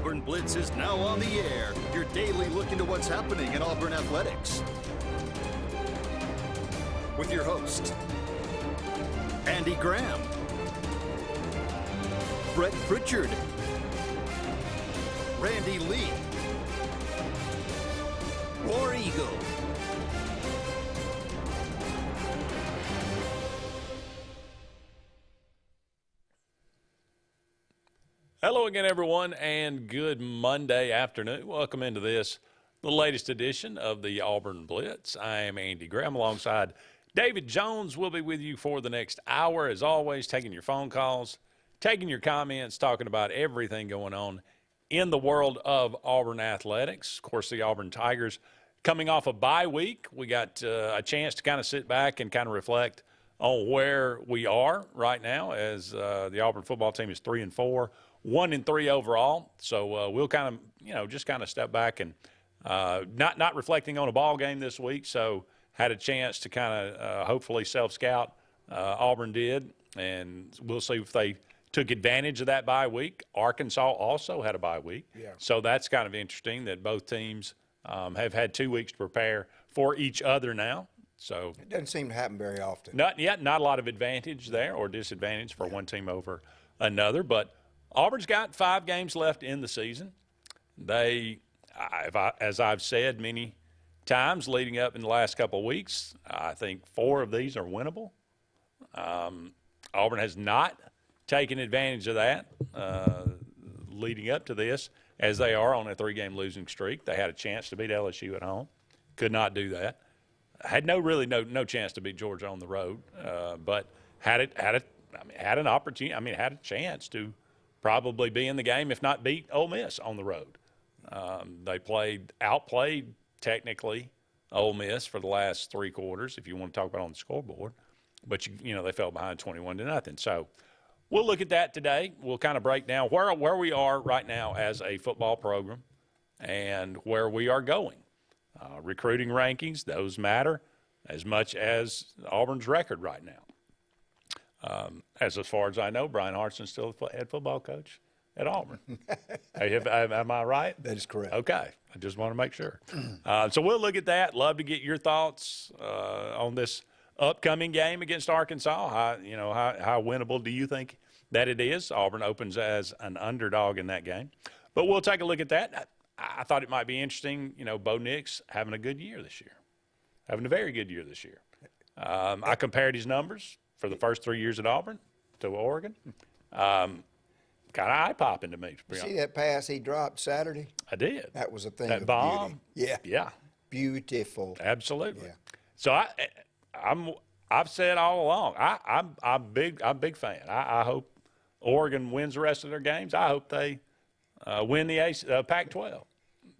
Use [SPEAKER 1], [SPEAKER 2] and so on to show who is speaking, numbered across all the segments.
[SPEAKER 1] Auburn Blitz is now on the air, your daily look into what's happening in Auburn athletics. With your host, Andy Graham, Brett Pritchard, Randy Lee, War Eagle.
[SPEAKER 2] Hello again, everyone, and good Monday afternoon. Welcome into the latest edition of the Auburn Blitz. I am Andy Graham alongside David Jones. We'll be with you for the next hour, as always, taking your phone calls, taking your comments, talking about everything going on in the world of Auburn athletics. Of course, the Auburn Tigers coming off a bye week. We got a chance to kind of sit back and kind of reflect on where we are right now as the Auburn football team is 3-4. 1-3 overall, so we'll kind of, just kind of step back and not reflecting on a ball game this week. So had a chance to kind of hopefully self-scout. Auburn did, and we'll see if they took advantage of that bye week. Arkansas also had a bye week, so that's kind of interesting that both teams have had 2 weeks to prepare for each other now. So
[SPEAKER 3] it doesn't seem to happen very often.
[SPEAKER 2] Not yet, not a lot of advantage there or disadvantage for one team over another, but Auburn's got 5 games left in the season. As I've said many times leading up in the last couple of weeks, I think 4 of these are winnable. Auburn has not taken advantage of that leading up to this, as they are on a 3-game losing streak. They had a chance to beat LSU at home, could not do that. Had no chance to beat Georgia on the road, but had an opportunity. Had a chance to probably be in the game, if not beat Ole Miss on the road. They outplayed technically Ole Miss for the last 3 quarters, if you want to talk about on the scoreboard. But they fell behind 21-0. So we'll look at that today. We'll kind of break down where we are right now as a football program and where we are going. Recruiting rankings, those matter as much as Auburn's record right now. As far as I know, Brian Hartson's still the head football coach at Auburn. Am I right?
[SPEAKER 3] That is correct.
[SPEAKER 2] Okay. I just want to make sure. So we'll look at that. Love to get your thoughts on this upcoming game against Arkansas. How winnable do you think that it is? Auburn opens as an underdog in that game. But we'll take a look at that. I thought it might be interesting, Bo Nix having a good year this year, having a very good year this year. I compared his numbers for the first 3 years at Auburn to Oregon. Kind of eye-popping to me.
[SPEAKER 3] You see that pass he dropped Saturday?
[SPEAKER 2] I did.
[SPEAKER 3] That was a thing
[SPEAKER 2] that
[SPEAKER 3] of
[SPEAKER 2] bomb.
[SPEAKER 3] Beauty.
[SPEAKER 2] Yeah.
[SPEAKER 3] Beautiful.
[SPEAKER 2] Absolutely.
[SPEAKER 3] Yeah.
[SPEAKER 2] So I've said all along, I'm a big fan. I hope Oregon wins the rest of their games. I hope they win the Pac-12.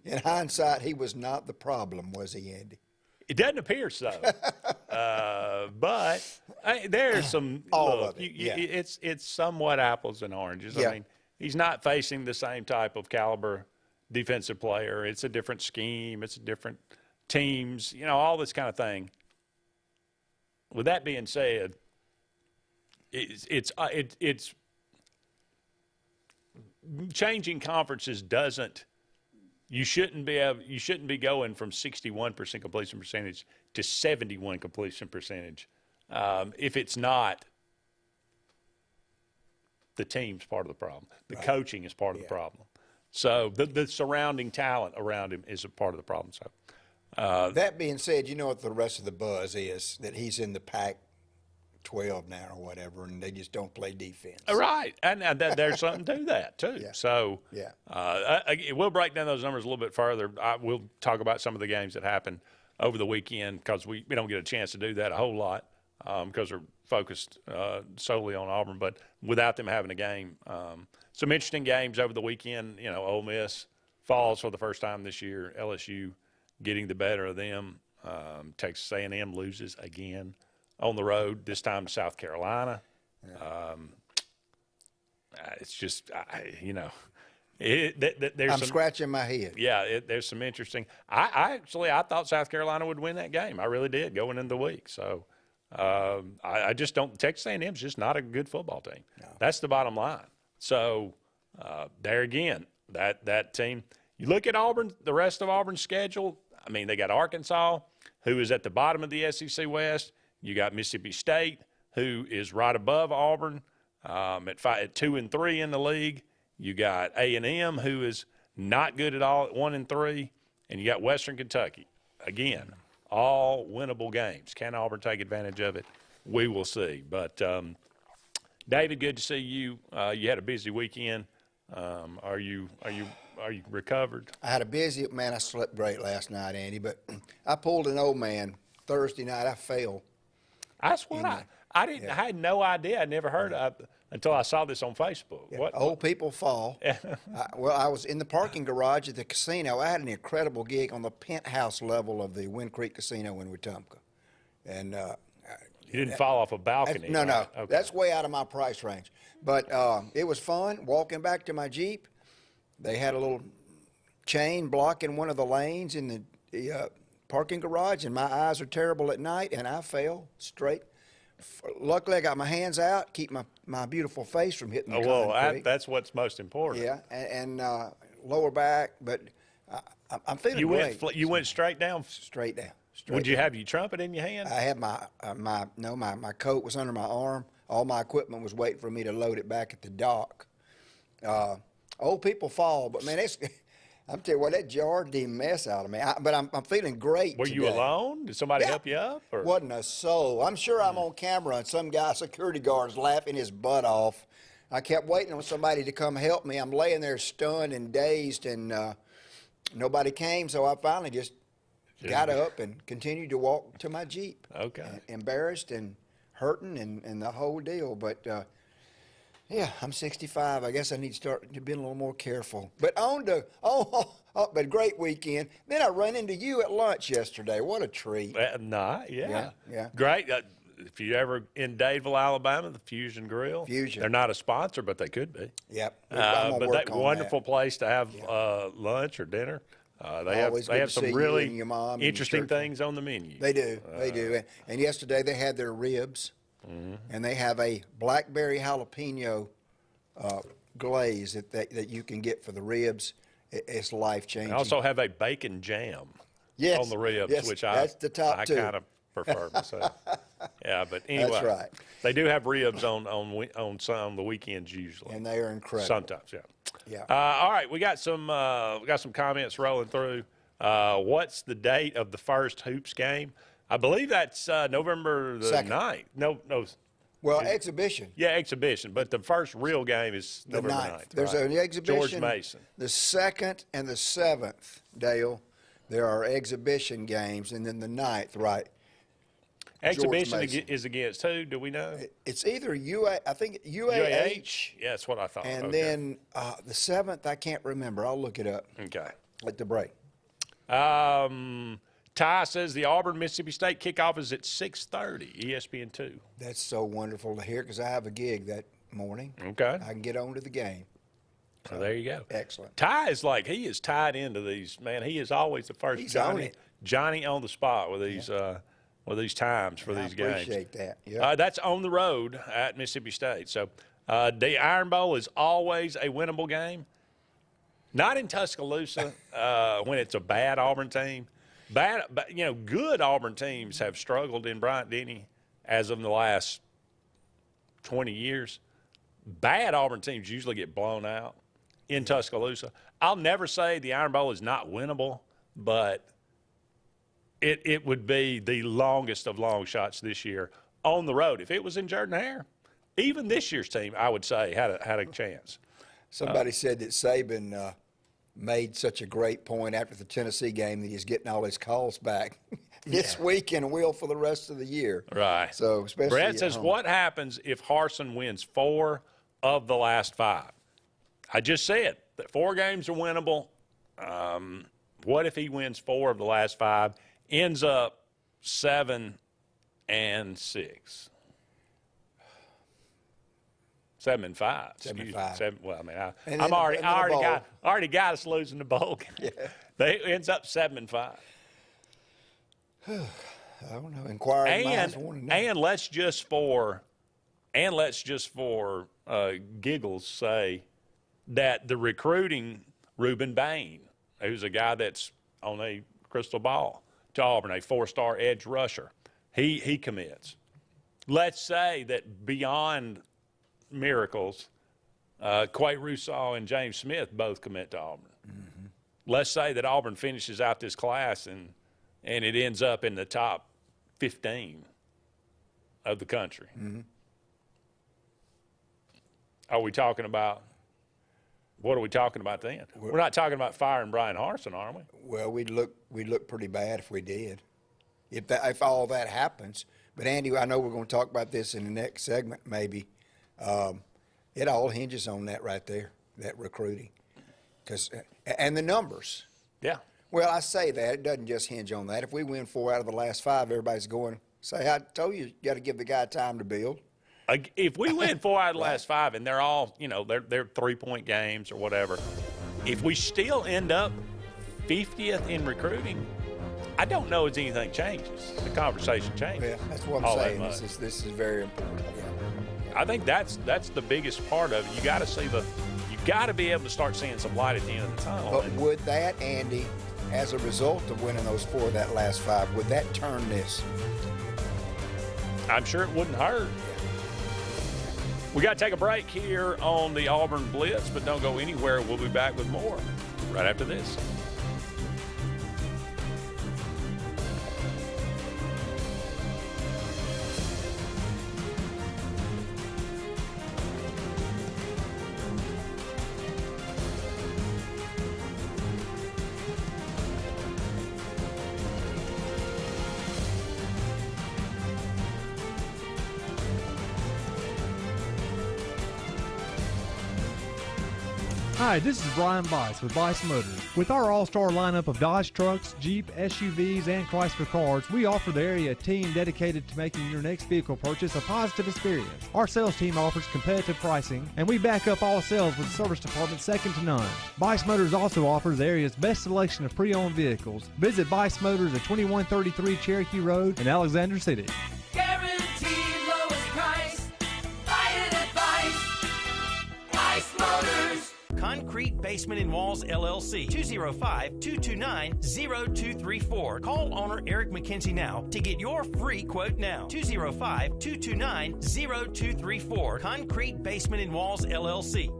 [SPEAKER 3] In hindsight, he was not the problem, was he, Andy?
[SPEAKER 2] It doesn't appear so. But there's some
[SPEAKER 3] of it.
[SPEAKER 2] It's somewhat apples and oranges.
[SPEAKER 3] Yeah.
[SPEAKER 2] I mean, he's not facing the same type of caliber defensive player. It's a different scheme. It's different teams. All this kind of thing. With that being said, it's changing conferences doesn't. You shouldn't be going from 61% completion percentage to 71 completion percentage if it's not the team's part of the problem. The coaching is part of the problem. So the surrounding talent around him is a part of the problem. So
[SPEAKER 3] that being said, you know what the rest of the buzz is, that he's in the Pac-12 now or whatever, and they just don't play defense.
[SPEAKER 2] Right, and there's something to that too.
[SPEAKER 3] Yeah.
[SPEAKER 2] So we'll break down those numbers a little bit further. We'll talk about some of the games that happened over the weekend because we don't get a chance to do that a whole lot because we're focused solely on Auburn. But without them having a game, some interesting games over the weekend. Ole Miss falls for the first time this year. LSU getting the better of them. Texas A&M loses again on the road, this time to South Carolina. It's just,
[SPEAKER 3] I'm scratching my head.
[SPEAKER 2] Yeah, there's some interesting. I thought South Carolina would win that game. I really did going into the week. So I just don't. Texas A&M's just not a good football team. No. That's the bottom line. So there again, that team. You look at Auburn, the rest of Auburn's schedule. I mean, they got Arkansas, who is at the bottom of the SEC West. You got Mississippi State, who is right above Auburn at 2 and 3 in the league. You got A&M, who is not good at all at 1 and 3, and you got Western Kentucky. Again, all winnable games. Can Auburn take advantage of it? We will see. But David, good to see you. You had a busy weekend. Are you recovered?
[SPEAKER 3] I had a busy, man, I slept great last night, Andy, but I pulled an old man Thursday night. I fell.
[SPEAKER 2] That's what I didn't. I had no idea. I never heard of until I saw this on Facebook.
[SPEAKER 3] Yeah,
[SPEAKER 2] What?
[SPEAKER 3] old people fall. I was in the parking garage at the casino. I had an incredible gig on the penthouse level of the Wind Creek Casino in Wetumpka. And
[SPEAKER 2] You didn't fall off a balcony.
[SPEAKER 3] no,
[SPEAKER 2] right? Okay.
[SPEAKER 3] that's way out of my price range. But it was fun walking back to my Jeep. They had a little chain blocking one of the lanes in the parking garage, and my eyes are terrible at night, and I fell straight. Luckily, I got my hands out, keep my beautiful face from hitting the concrete.
[SPEAKER 2] That's what's most important.
[SPEAKER 3] Yeah, and lower back, but I'm feeling great.
[SPEAKER 2] You went straight down.
[SPEAKER 3] Straight down.
[SPEAKER 2] Would you have your trumpet in your hand?
[SPEAKER 3] I had my coat was under my arm. All my equipment was waiting for me to load it back at the dock. Old people fall, but man, I'm telling you what, that jarred the mess out of me. But I'm feeling great.
[SPEAKER 2] Were you
[SPEAKER 3] today.
[SPEAKER 2] alone? Did somebody help you up? Or?
[SPEAKER 3] Wasn't a soul. I'm sure I'm on camera and some guy, security guard, is laughing his butt off. I kept waiting on somebody to come help me. I'm laying there stunned and dazed, and nobody came. So I finally just got up and continued to walk to my Jeep.
[SPEAKER 2] Okay.
[SPEAKER 3] Embarrassed and hurting and the whole deal. But yeah, I'm 65. I guess I need to start to be a little more careful. But but great weekend. Then I ran into you at lunch yesterday. What a treat.
[SPEAKER 2] Yeah.
[SPEAKER 3] Yeah.
[SPEAKER 2] Great. If you're ever in Dadeville, Alabama, the Fusion Grill.
[SPEAKER 3] Fusion.
[SPEAKER 2] They're not a sponsor, but they could be.
[SPEAKER 3] Yep.
[SPEAKER 2] But that wonderful place to have lunch or dinner. They have some really
[SPEAKER 3] and your mom and
[SPEAKER 2] interesting
[SPEAKER 3] your
[SPEAKER 2] things on the menu.
[SPEAKER 3] They do. They do. And yesterday they had their ribs, and they have a blackberry jalapeno glaze that you can get for the ribs. It's life-changing.
[SPEAKER 2] They also have a bacon jam on the ribs,
[SPEAKER 3] yes,
[SPEAKER 2] which
[SPEAKER 3] that's the top
[SPEAKER 2] I
[SPEAKER 3] two.
[SPEAKER 2] kind of prefer myself. Yeah, but anyway,
[SPEAKER 3] That's right.
[SPEAKER 2] They do have ribs on the weekends usually.
[SPEAKER 3] And they are incredible.
[SPEAKER 2] Sometimes, yeah.
[SPEAKER 3] Yeah.
[SPEAKER 2] All right, we got some comments rolling through. What's the date of the first Hoops game? I believe that's November the 9th. No.
[SPEAKER 3] Well, exhibition.
[SPEAKER 2] Yeah, exhibition. But the first real game is
[SPEAKER 3] The
[SPEAKER 2] November
[SPEAKER 3] 9th.
[SPEAKER 2] 9th.
[SPEAKER 3] There's
[SPEAKER 2] right?
[SPEAKER 3] an exhibition.
[SPEAKER 2] George Mason.
[SPEAKER 3] The 2nd and the 7th, Dale. There are exhibition games, and then the 9th, right?
[SPEAKER 2] Exhibition is against who? Do we know?
[SPEAKER 3] It's either I think UAH.
[SPEAKER 2] Yeah, that's what I thought.
[SPEAKER 3] And
[SPEAKER 2] Okay.
[SPEAKER 3] then the 7th, I can't remember. I'll look it up
[SPEAKER 2] Okay.
[SPEAKER 3] at the break.
[SPEAKER 2] Ty says the Auburn Mississippi State kickoff is at 6:30, ESPN2.
[SPEAKER 3] That's so wonderful to hear because I have a gig that morning.
[SPEAKER 2] Okay.
[SPEAKER 3] I can get on to the game.
[SPEAKER 2] So there you go.
[SPEAKER 3] Excellent.
[SPEAKER 2] Ty is he is tied into these, man. He is always the first
[SPEAKER 3] He's on
[SPEAKER 2] Johnny on the spot with these times for these games.
[SPEAKER 3] I appreciate that. Yeah.
[SPEAKER 2] That's on the road at Mississippi State. So the Iron Bowl is always a winnable game. Not in Tuscaloosa when it's a bad Auburn team. Good Auburn teams have struggled in Bryant-Denny as of the last 20 years. Bad Auburn teams usually get blown out in Tuscaloosa. I'll never say the Iron Bowl is not winnable, but it would be the longest of long shots this year on the road. If it was in Jordan-Hare, even this year's team, I would say, had a chance.
[SPEAKER 3] Somebody said that Saban made such a great point after the Tennessee game that he's getting all his calls back this week and will for the rest of the year.
[SPEAKER 2] Right.
[SPEAKER 3] So especially
[SPEAKER 2] Brett says, what happens if Harsin wins 4 of the last 5? I just said that 4 games are winnable. What if he wins 4 of the last 5, ends up 7-6? 7-5.
[SPEAKER 3] 7-5.
[SPEAKER 2] Well, I mean,
[SPEAKER 3] And
[SPEAKER 2] I
[SPEAKER 3] then
[SPEAKER 2] already got us losing the bowl game.
[SPEAKER 3] Yeah.
[SPEAKER 2] They ends up 7-5.
[SPEAKER 3] I don't know. Inquiring minds want to know.
[SPEAKER 2] And let's just for giggles say that the recruiting Reuben Bain, who's a guy that's on a crystal ball to Auburn, a 4-star edge rusher. He commits. Let's say that beyond miracles, Quay Rousseau and James Smith both commit to Auburn. Mm-hmm. Let's say that Auburn finishes out this class and it ends up in the top 15 of the country. Mm-hmm. What are we talking about then? We're not talking about firing Brian Harsin, are we?
[SPEAKER 3] Well, we'd look pretty bad if we did. If all that happens. But Andy, I know we're going to talk about this in the next segment, maybe. It all hinges on that right there, that recruiting, and the numbers.
[SPEAKER 2] Yeah.
[SPEAKER 3] Well, I say that it doesn't just hinge on that. If we win 4 out of the last 5, everybody's going say, "I told you, you got to give the guy time to build."
[SPEAKER 2] If we win 4 out of the last 5, and they're all, they're 3-point games or whatever, if we still end up 50th in recruiting, I don't know if anything changes. The conversation changes.
[SPEAKER 3] Yeah, that's what I'm saying. This is very important. Yeah.
[SPEAKER 2] I think that's the biggest part of it. You got to be able to start seeing some light at the end of the tunnel.
[SPEAKER 3] But would that, Andy, as a result of winning those 4 of that last 5, would that turn this?
[SPEAKER 2] I'm sure it wouldn't hurt. We got to take a break here on the Auburn Blitz, but don't go anywhere. We'll be back with more right after this.
[SPEAKER 4] Hi, this is Brian Bice with Bice Motors. With our all-star lineup of Dodge trucks, Jeep, SUVs, and Chrysler cars, we offer the area a team dedicated to making your next vehicle purchase a positive experience. Our sales team offers competitive pricing, and we back up all sales with a service department second to none. Bice Motors also offers the area's best selection of pre-owned vehicles. Visit Bice Motors at 2133 Cherokee Road in Alexander City.
[SPEAKER 5] Guaranteed lowest price. Buy it at Bice Motors. Concrete Basement and Walls, LLC, 205-229-0234. Call owner Eric McKenzie now to get your free quote now. 205-229-0234. Concrete Basement and Walls, LLC.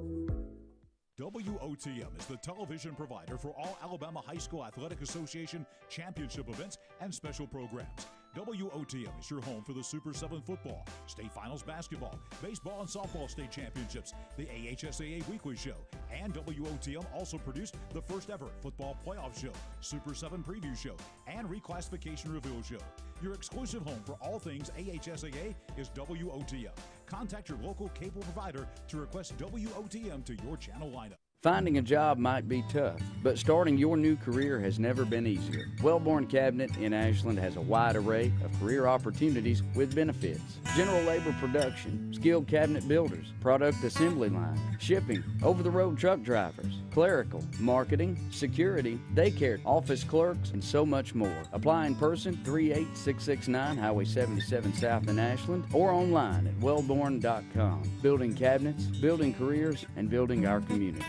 [SPEAKER 6] WOTM is the television provider for all Alabama High School Athletic Association championship events and special programs. WOTM is your home for the Super 7 football, state finals basketball, baseball and softball state championships, the AHSAA weekly show, and WOTM also produced the first ever football playoff show, Super 7 preview show, and reclassification reveal show. Your exclusive home for all things AHSAA is WOTM. Contact your local cable provider to request WOTM to your channel lineup.
[SPEAKER 7] Finding a job might be tough, but starting your new career has never been easier. Wellborn Cabinet in Ashland has a wide array of career opportunities with benefits. General labor production, skilled cabinet builders, product assembly line, shipping, over-the-road truck drivers, clerical, marketing, security, daycare, office clerks, and so much more. Apply in person, 38669 Highway 77 South in Ashland, or online at wellborn.com. Building cabinets, building careers, and building our community.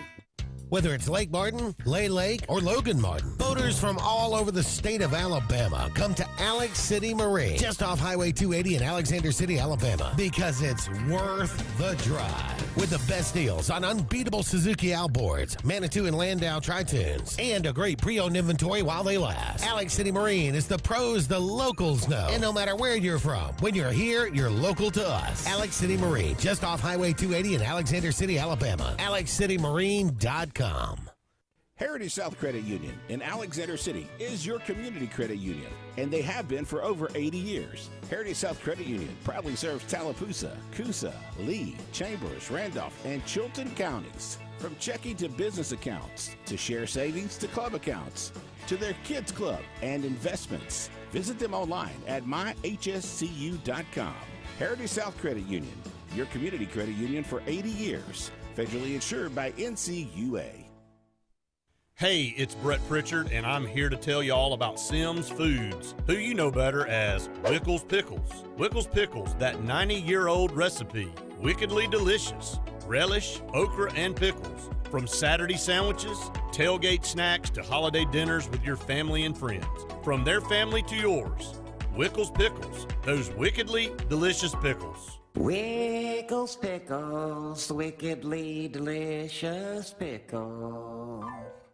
[SPEAKER 8] Whether it's Lake Martin, Lay Lake, or Logan Martin, boaters from all over the state of Alabama come to Alex City Marine, just off Highway 280 in Alexander City, Alabama, because it's worth the drive. With the best deals on unbeatable Suzuki outboards, Manitou and Landau Tritoons, and a great pre-owned inventory while they last. Alex City Marine is the pros the locals know. And no matter where you're from, when you're here, you're local to us. Alex City Marine, just off Highway 280 in Alexander City, Alabama. AlexCityMarine.com.
[SPEAKER 9] Heritage South Credit Union in Alexander City is your community credit union, and they have been for over 80 years. Heritage South Credit Union proudly serves Tallapoosa, Coosa, Lee, Chambers, Randolph, and Chilton counties. From checking to business accounts, to share savings to club accounts, to their kids club and investments. Visit them online at myhscu.com. Heritage South Credit Union, your community credit union for 80 years. Federally insured by NCUA.
[SPEAKER 10] Hey, it's Brett Pritchard, and I'm here to tell you all about Sims Foods, who you know better as Wickles Pickles. Wickles Pickles, that 90-year-old recipe, wickedly delicious. Relish, okra, and pickles. From Saturday sandwiches tailgate snacks to holiday dinners with your family and friends. From their family to yours, Wickles Pickles, those wickedly delicious pickles.
[SPEAKER 11] Wickles Pickles, wickedly delicious pickles.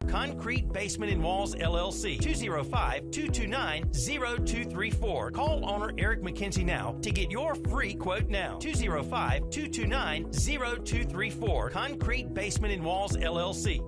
[SPEAKER 5] Concrete Basement and Walls LLC, 205-229-0234. Call owner Eric McKenzie now to get your free quote now. 205-229-0234. Concrete Basement and Walls LLC.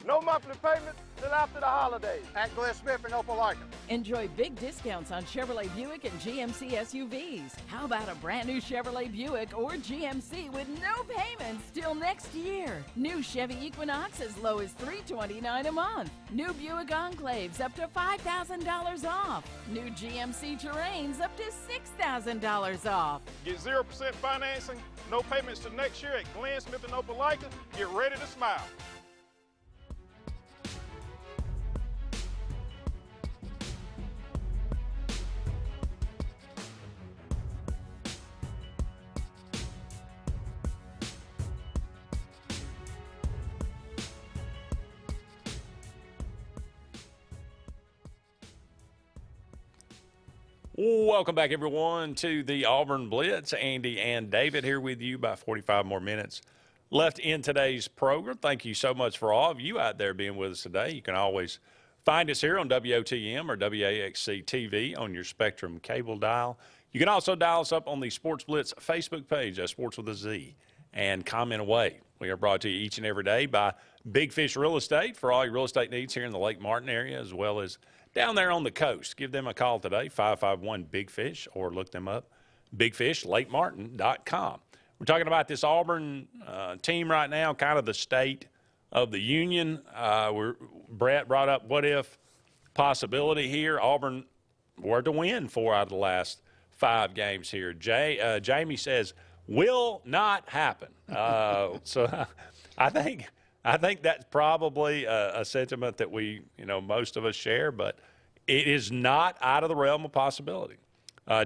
[SPEAKER 12] No monthly payments till after the holidays at Glenn Smith in Opelika.
[SPEAKER 13] Enjoy big discounts on Chevrolet Buick and GMC SUVs. How about a brand new Chevrolet Buick or GMC with no payments till next year? New Chevy Equinox as low as $329 a month. New Buick Enclaves up to $5,000 off. New GMC Terrains up to $6,000 off.
[SPEAKER 12] Get 0% financing, no payments till next year at Glenn Smith in Opelika. Get ready to smile.
[SPEAKER 2] Welcome back, everyone, to the Auburn Blitz. Andy and David here with you. About 45 more minutes left in today's program. Thank you so much for all of you out there being with us today. You can always find us here on WOTM or WAXC TV on your Spectrum cable dial. You can also dial us up on the Sportz Blitz Facebook page, Sports with a Z, and comment away. We are brought to you each and every day by Big Fish Real Estate for all your real estate needs here in the Lake Martin area, as well as down there on the coast. Give them a call today, 551-BIG-FISH, or look them up, bigfishlakemartin.com. We're talking about this Auburn team right now, kind of the state of the union. Brett brought up what-if possibility here. Auburn were to win 4 out of the last 5 games here. Jamie says, will not happen. So I think that's probably a sentiment that we, most of us share, but it is not out of the realm of possibility.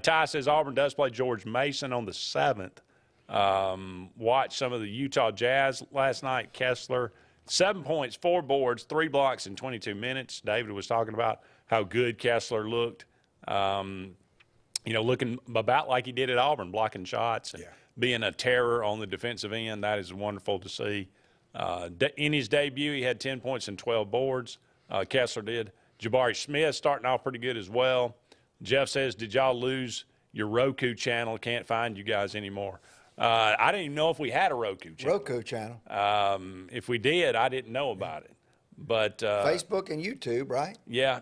[SPEAKER 2] Ty says Auburn does play George Mason on the 7th. Watched some of the Utah Jazz last night. Kessler, 7 points, 4 boards, 3 blocks in 22 minutes. David was talking about how good Kessler looked. Looking about like he did at Auburn, blocking shots and being a terror on the defensive end. That is wonderful to see. In his debut, he had 10 points and 12 boards. Kessler did. Jabari Smith starting off pretty good as well. Jeff says, did y'all lose your Roku channel? Can't find you guys anymore. I didn't even know if we had a Roku channel. If we did, I didn't know about it. But
[SPEAKER 3] Facebook and YouTube, right?
[SPEAKER 2] Yeah.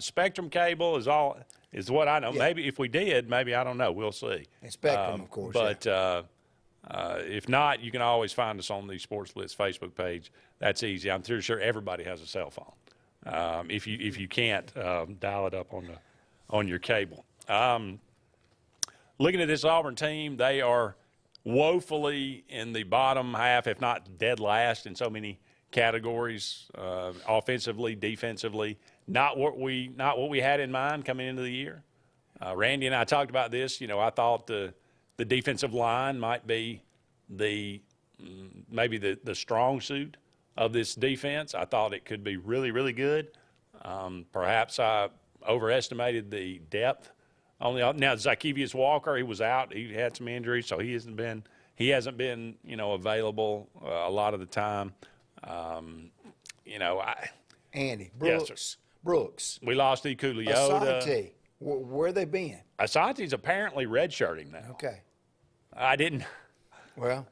[SPEAKER 2] Spectrum cable is what I know. Yeah. Maybe if we did, maybe I don't know. We'll see. And
[SPEAKER 3] Spectrum, of course.
[SPEAKER 2] But if not, you can always find us on the Sportz Blitz Facebook page. That's easy. I'm sure everybody has a cell phone. If you can't, dial it up on your cable. Looking at this Auburn team, they are woefully in the bottom half, if not dead last, in so many categories, offensively, defensively. Not what we had in mind coming into the year. Randy and I talked about this. I thought the defensive line might be maybe the strong suit of this defense. I thought it could be really, really good. Perhaps I overestimated the depth. Now, Zykevious Walker, he was out. He had some injuries, so he hasn't been available a lot of the time.
[SPEAKER 3] Andy,
[SPEAKER 2] Brooks. Yes,
[SPEAKER 3] Brooks.
[SPEAKER 2] We lost Ikuliota.
[SPEAKER 3] Asante. Where they been?
[SPEAKER 2] Asante's apparently redshirting now.
[SPEAKER 3] Okay.
[SPEAKER 2] I didn't.
[SPEAKER 3] Well.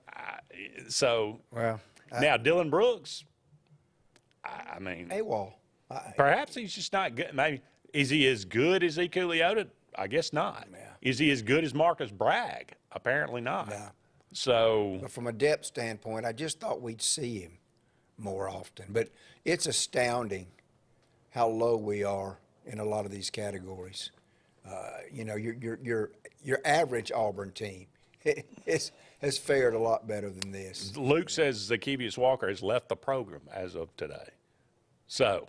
[SPEAKER 2] Now Dylan Brooks. I mean.
[SPEAKER 3] AWOL.
[SPEAKER 2] Perhaps he's just not good. Maybe is he as good as Ikuliota? I guess not. Yeah. Is he as good as Marcus Bragg? Apparently not. No. So.
[SPEAKER 3] But from a depth standpoint, I just thought we'd see him more often. But it's astounding how low we are in a lot of these categories. Your average Auburn team has fared a lot better than this.
[SPEAKER 2] Luke says Zykevious Walker has left the program as of today. So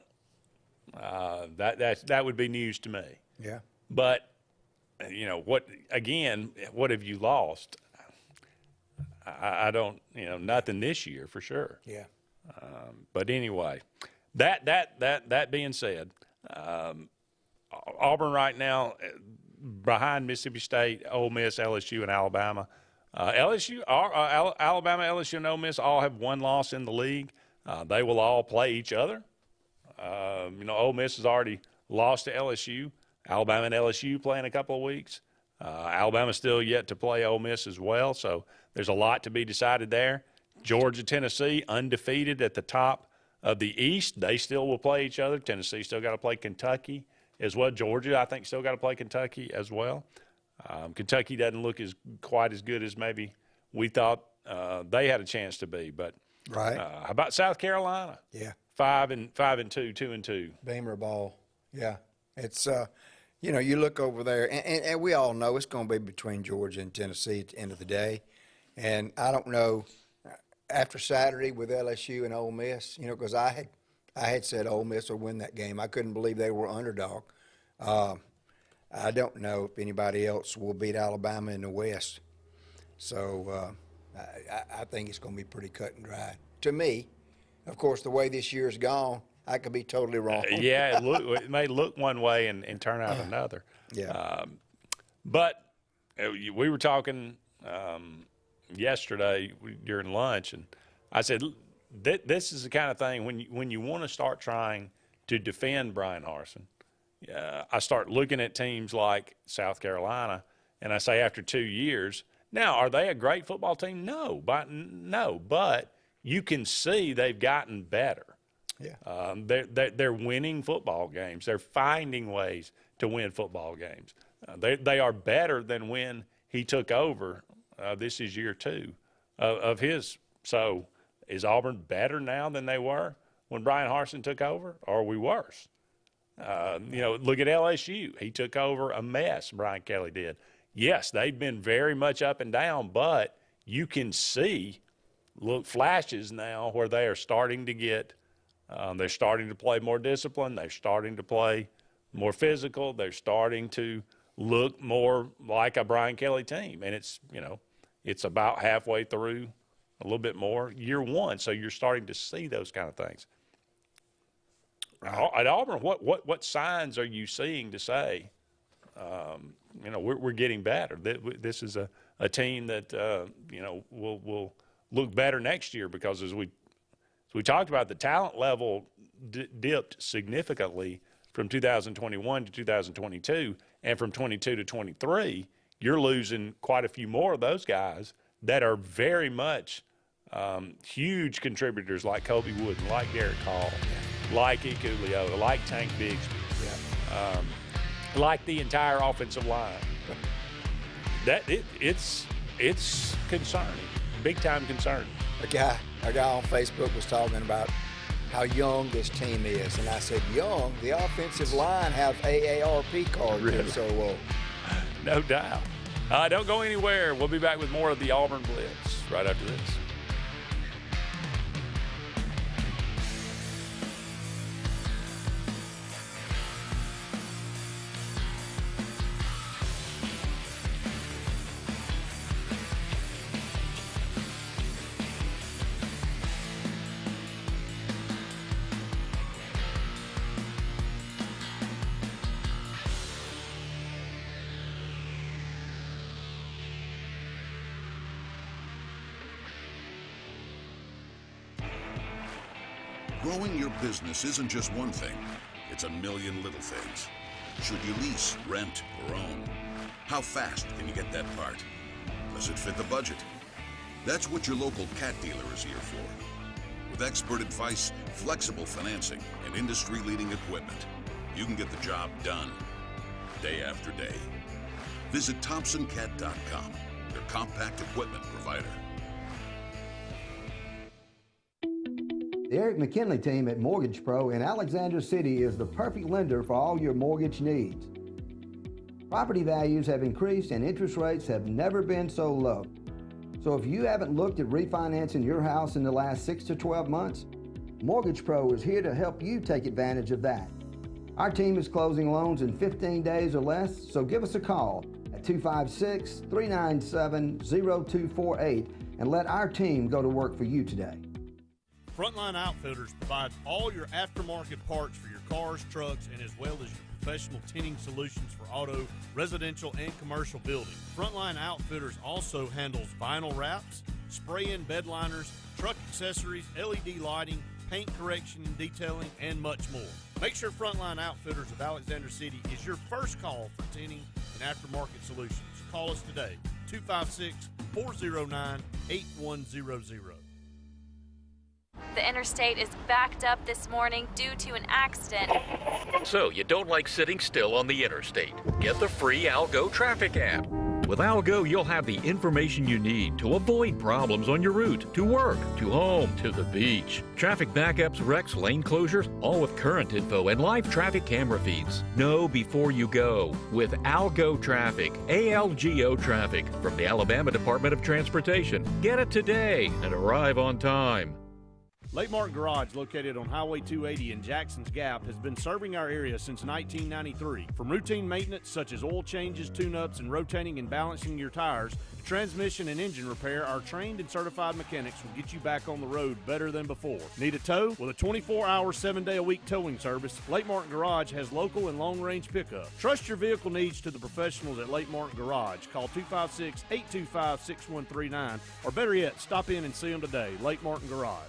[SPEAKER 2] that would be news to me.
[SPEAKER 3] Yeah.
[SPEAKER 2] But what have you lost? I don't, nothing this year for sure.
[SPEAKER 3] Yeah.
[SPEAKER 2] But anyway, that being said, Auburn right now behind Mississippi State, Ole Miss, LSU, and Alabama. Alabama, LSU, and Ole Miss all have one loss in the league. They will all play each other. Ole Miss has already lost to LSU. Alabama and LSU play in a couple of weeks. Alabama's still yet to play Ole Miss as well, so there's a lot to be decided there. Georgia, Tennessee, undefeated at the top of the East. They still will play each other. Tennessee still got to play Kentucky as well. Georgia, I think, still got to play Kentucky as well. Kentucky doesn't look quite as good as maybe we thought they had a chance to be. But
[SPEAKER 3] right.
[SPEAKER 2] How about South Carolina?
[SPEAKER 3] Yeah.
[SPEAKER 2] 5-2, 2-2.
[SPEAKER 3] Beamer ball. Yeah. It's you look over there, and we all know it's going to be between Georgia and Tennessee at the end of the day. And I don't know, after Saturday with LSU and Ole Miss, because I had said Ole Miss would win that game. I couldn't believe they were underdog. I don't know if anybody else will beat Alabama in the West. So I think it's going to be pretty cut and dry. To me, of course, the way this year's gone, I could be totally wrong.
[SPEAKER 2] Yeah, it may look one way and turn out another.
[SPEAKER 3] Yeah.
[SPEAKER 2] But we were talking yesterday during lunch, and I said, this is the kind of thing when you want to start trying to defend Brian Harsin, I start looking at teams like South Carolina, and I say after 2 years, now, are they a great football team? No, but you can see they've gotten better.
[SPEAKER 3] Yeah.
[SPEAKER 2] They're winning football games. They're finding ways to win football games. They are better than when he took over. This is year 2 of his. So is Auburn better now than they were when Brian Harsin took over, or are we worse? Look at LSU. He took over a mess, Brian Kelly did. Yes, they've been very much up and down, but you can see flashes now where they are starting to get they're starting to play more disciplined. They're starting to play more physical. They're starting to look more like a Brian Kelly team. And it's about halfway through, a little bit more, year 1. So you're starting to see those kind of things. Right. At Auburn, what signs are you seeing to say, we're getting better? This is a team that, will look better next year, because as we talked about, the talent level dipped significantly from 2021 to 2022, and from 22 to 23, you're losing quite a few more of those guys that are very much huge contributors, like Kobe Wooden, like Derek Hall, like Ikuliota, like Tank Bigsby, like the entire offensive line. It's concerning, big time concerning.
[SPEAKER 3] A guy on Facebook was talking about how young this team is, and I said, young? The offensive line have AARP cards.
[SPEAKER 2] Really?
[SPEAKER 3] So
[SPEAKER 2] no doubt. Don't go anywhere. We'll be back with more of the Auburn Blitz right after this.
[SPEAKER 14] Growing your business isn't just one thing, it's a million little things. Should you lease, rent, or own? How fast can you get that part? Does it fit the budget? That's what your local cat dealer is here for. With expert advice, flexible financing, and industry-leading equipment, you can get the job done day after day. Visit ThompsonCat.com, your compact equipment provider.
[SPEAKER 15] The Eric McKinley team at Mortgage Pro in Alexander City is the perfect lender for all your mortgage needs. Property values have increased and interest rates have never been so low. So if you haven't looked at refinancing your house in the last 6 to 12 months, Mortgage Pro is here to help you take advantage of that. Our team is closing loans in 15 days or less, so give us a call at 256-397-0248 and let our team go to work for you today.
[SPEAKER 10] Frontline Outfitters provides all your aftermarket parts for your cars, trucks, and as well as your professional tinting solutions for auto, residential, and commercial buildings. Frontline Outfitters also handles vinyl wraps, spray-in bed liners, truck accessories, LED lighting, paint correction and detailing, and much more. Make sure Frontline Outfitters of Alexander City is your first call for tinting and aftermarket solutions. Call us today, 256-409-8100.
[SPEAKER 16] The interstate is backed up this morning due to an accident.
[SPEAKER 17] So you don't like sitting still on the interstate? Get the free Algo traffic app. With Algo, you'll have the information you need to avoid problems on your route, to work, to home, to the beach. Traffic backups, wrecks, lane closures, all with current info and live traffic camera feeds. Know before you go with Algo Traffic, ALGO Traffic, from the Alabama Department of Transportation. Get it today and arrive on time.
[SPEAKER 10] Lake Martin Garage, located on Highway 280 in Jackson's Gap, has been serving our area since 1993. From routine maintenance such as oil changes, tune-ups, and rotating and balancing your tires, to transmission and engine repair, our trained and certified mechanics will get you back on the road better than before. Need a tow? With a 24-hour, 7-day-a-week towing service, Lake Martin Garage has local and long-range pickup. Trust your vehicle needs to the professionals at Lake Martin Garage. Call 256-825-6139, or better yet, stop in and see them today. Lake Martin Garage.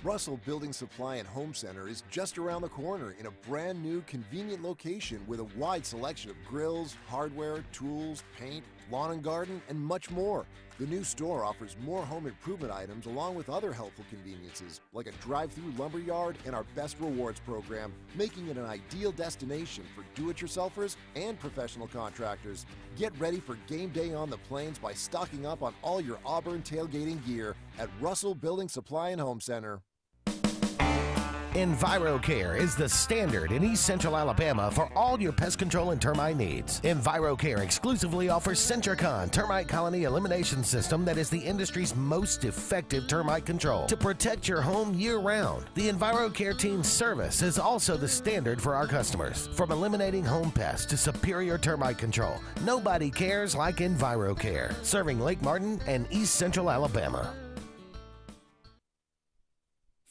[SPEAKER 18] Russell Building Supply and Home Center is just around the corner in a brand new, convenient location with a wide selection of grills, hardware, tools, paint, lawn and garden, and much more. The new store offers more home improvement items along with other helpful conveniences like a drive-through lumber yard and our Best Rewards program, making it an ideal destination for do-it-yourselfers and professional contractors. Get ready for game day on the plains by stocking up on all your Auburn tailgating gear at Russell Building Supply and Home Center.
[SPEAKER 8] EnviroCare is the standard in East Central Alabama for all your pest control and termite needs. EnviroCare exclusively offers Centricon termite colony elimination system that is the industry's most effective termite control to protect your home year-round. The EnviroCare team's service is also the standard for our customers. From eliminating home pests to superior termite control, nobody cares like EnviroCare, serving Lake Martin and East Central Alabama.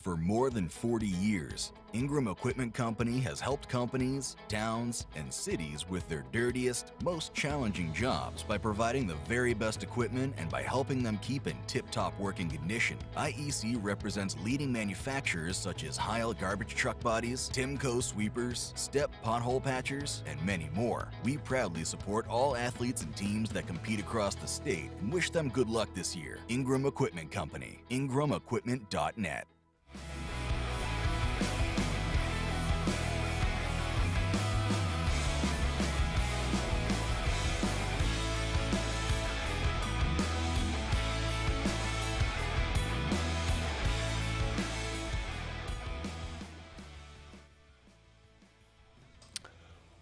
[SPEAKER 19] For more than 40 years, Ingram Equipment Company has helped companies, towns, and cities with their dirtiest, most challenging jobs by providing the very best equipment and by helping them keep in tip-top working condition. IEC represents leading manufacturers such as Heil garbage truck bodies, Timco sweepers, Step pothole patchers, and many more. We proudly support all athletes and teams that compete across the state and wish them good luck this year. Ingram Equipment Company, ingramequipment.net.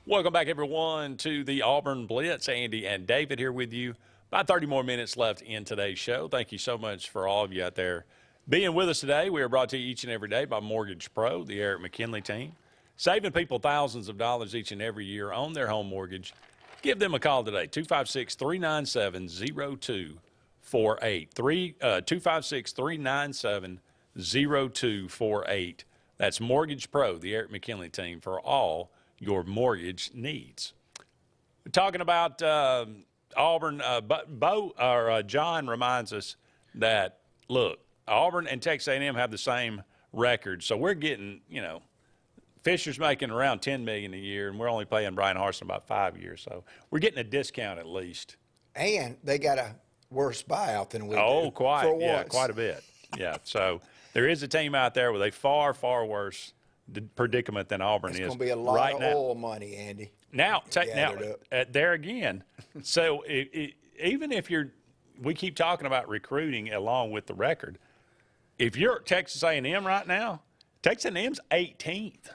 [SPEAKER 2] Welcome back, everyone, to the Auburn Blitz. Andy and David here with you. About 30 more minutes left in today's show. Thank you so much for all of you out there being with us today. We are brought to you each and every day by Mortgage Pro, the Eric McKinley team, saving people thousands of dollars each and every year on their home mortgage. Give them a call today, 256-397-0248. 256-397-0248. That's Mortgage Pro, the Eric McKinley team, for all your mortgage needs. We're talking about Auburn. John reminds us that, look, Auburn and Texas A&M have the same record, so we're getting, Fisher's making around $10 million a year, and we're only paying Brian Harsin about 5 years, so we're getting a discount at least.
[SPEAKER 3] And they got a worse buyout than we do.
[SPEAKER 2] Oh, quite,
[SPEAKER 3] for
[SPEAKER 2] yeah,
[SPEAKER 3] once.
[SPEAKER 2] quite a bit. Yeah, so there is a team out there with a far, far worse predicament than Auburn is.
[SPEAKER 3] It's going to be a lot
[SPEAKER 2] right
[SPEAKER 3] of
[SPEAKER 2] now.
[SPEAKER 3] oil money, Andy.
[SPEAKER 2] Now, there again, so even if we keep talking about recruiting along with the record, if you're at Texas A&M right now, Texas A&M's 18th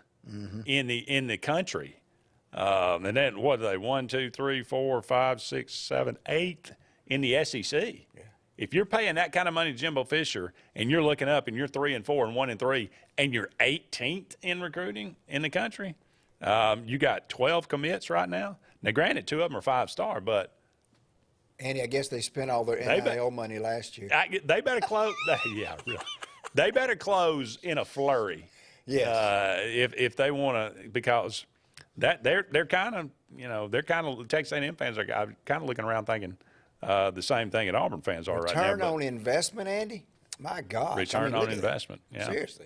[SPEAKER 2] in the country. And then what are they, 1, 2, 3, 4, 5, 6, 7, 8th in the SEC. Yeah. If you're paying that kind of money to Jimbo Fisher and you're looking up and you're 3 and 4 and 1 and 3 and you're 18th in recruiting in the country, you got 12 commits right now. Now, granted, 2 of them are 5-star, but
[SPEAKER 3] Andy, I guess they spent all their NIL money last year.
[SPEAKER 2] They better close. Yeah, really. They better close in a flurry.
[SPEAKER 3] Yes.
[SPEAKER 2] If they want to, because they're kind of Texas A&M fans are kind of looking around thinking the same thing that Auburn fans are right now.
[SPEAKER 3] Return on investment, Andy? My God.
[SPEAKER 2] Return on investment. Yeah.
[SPEAKER 3] Seriously.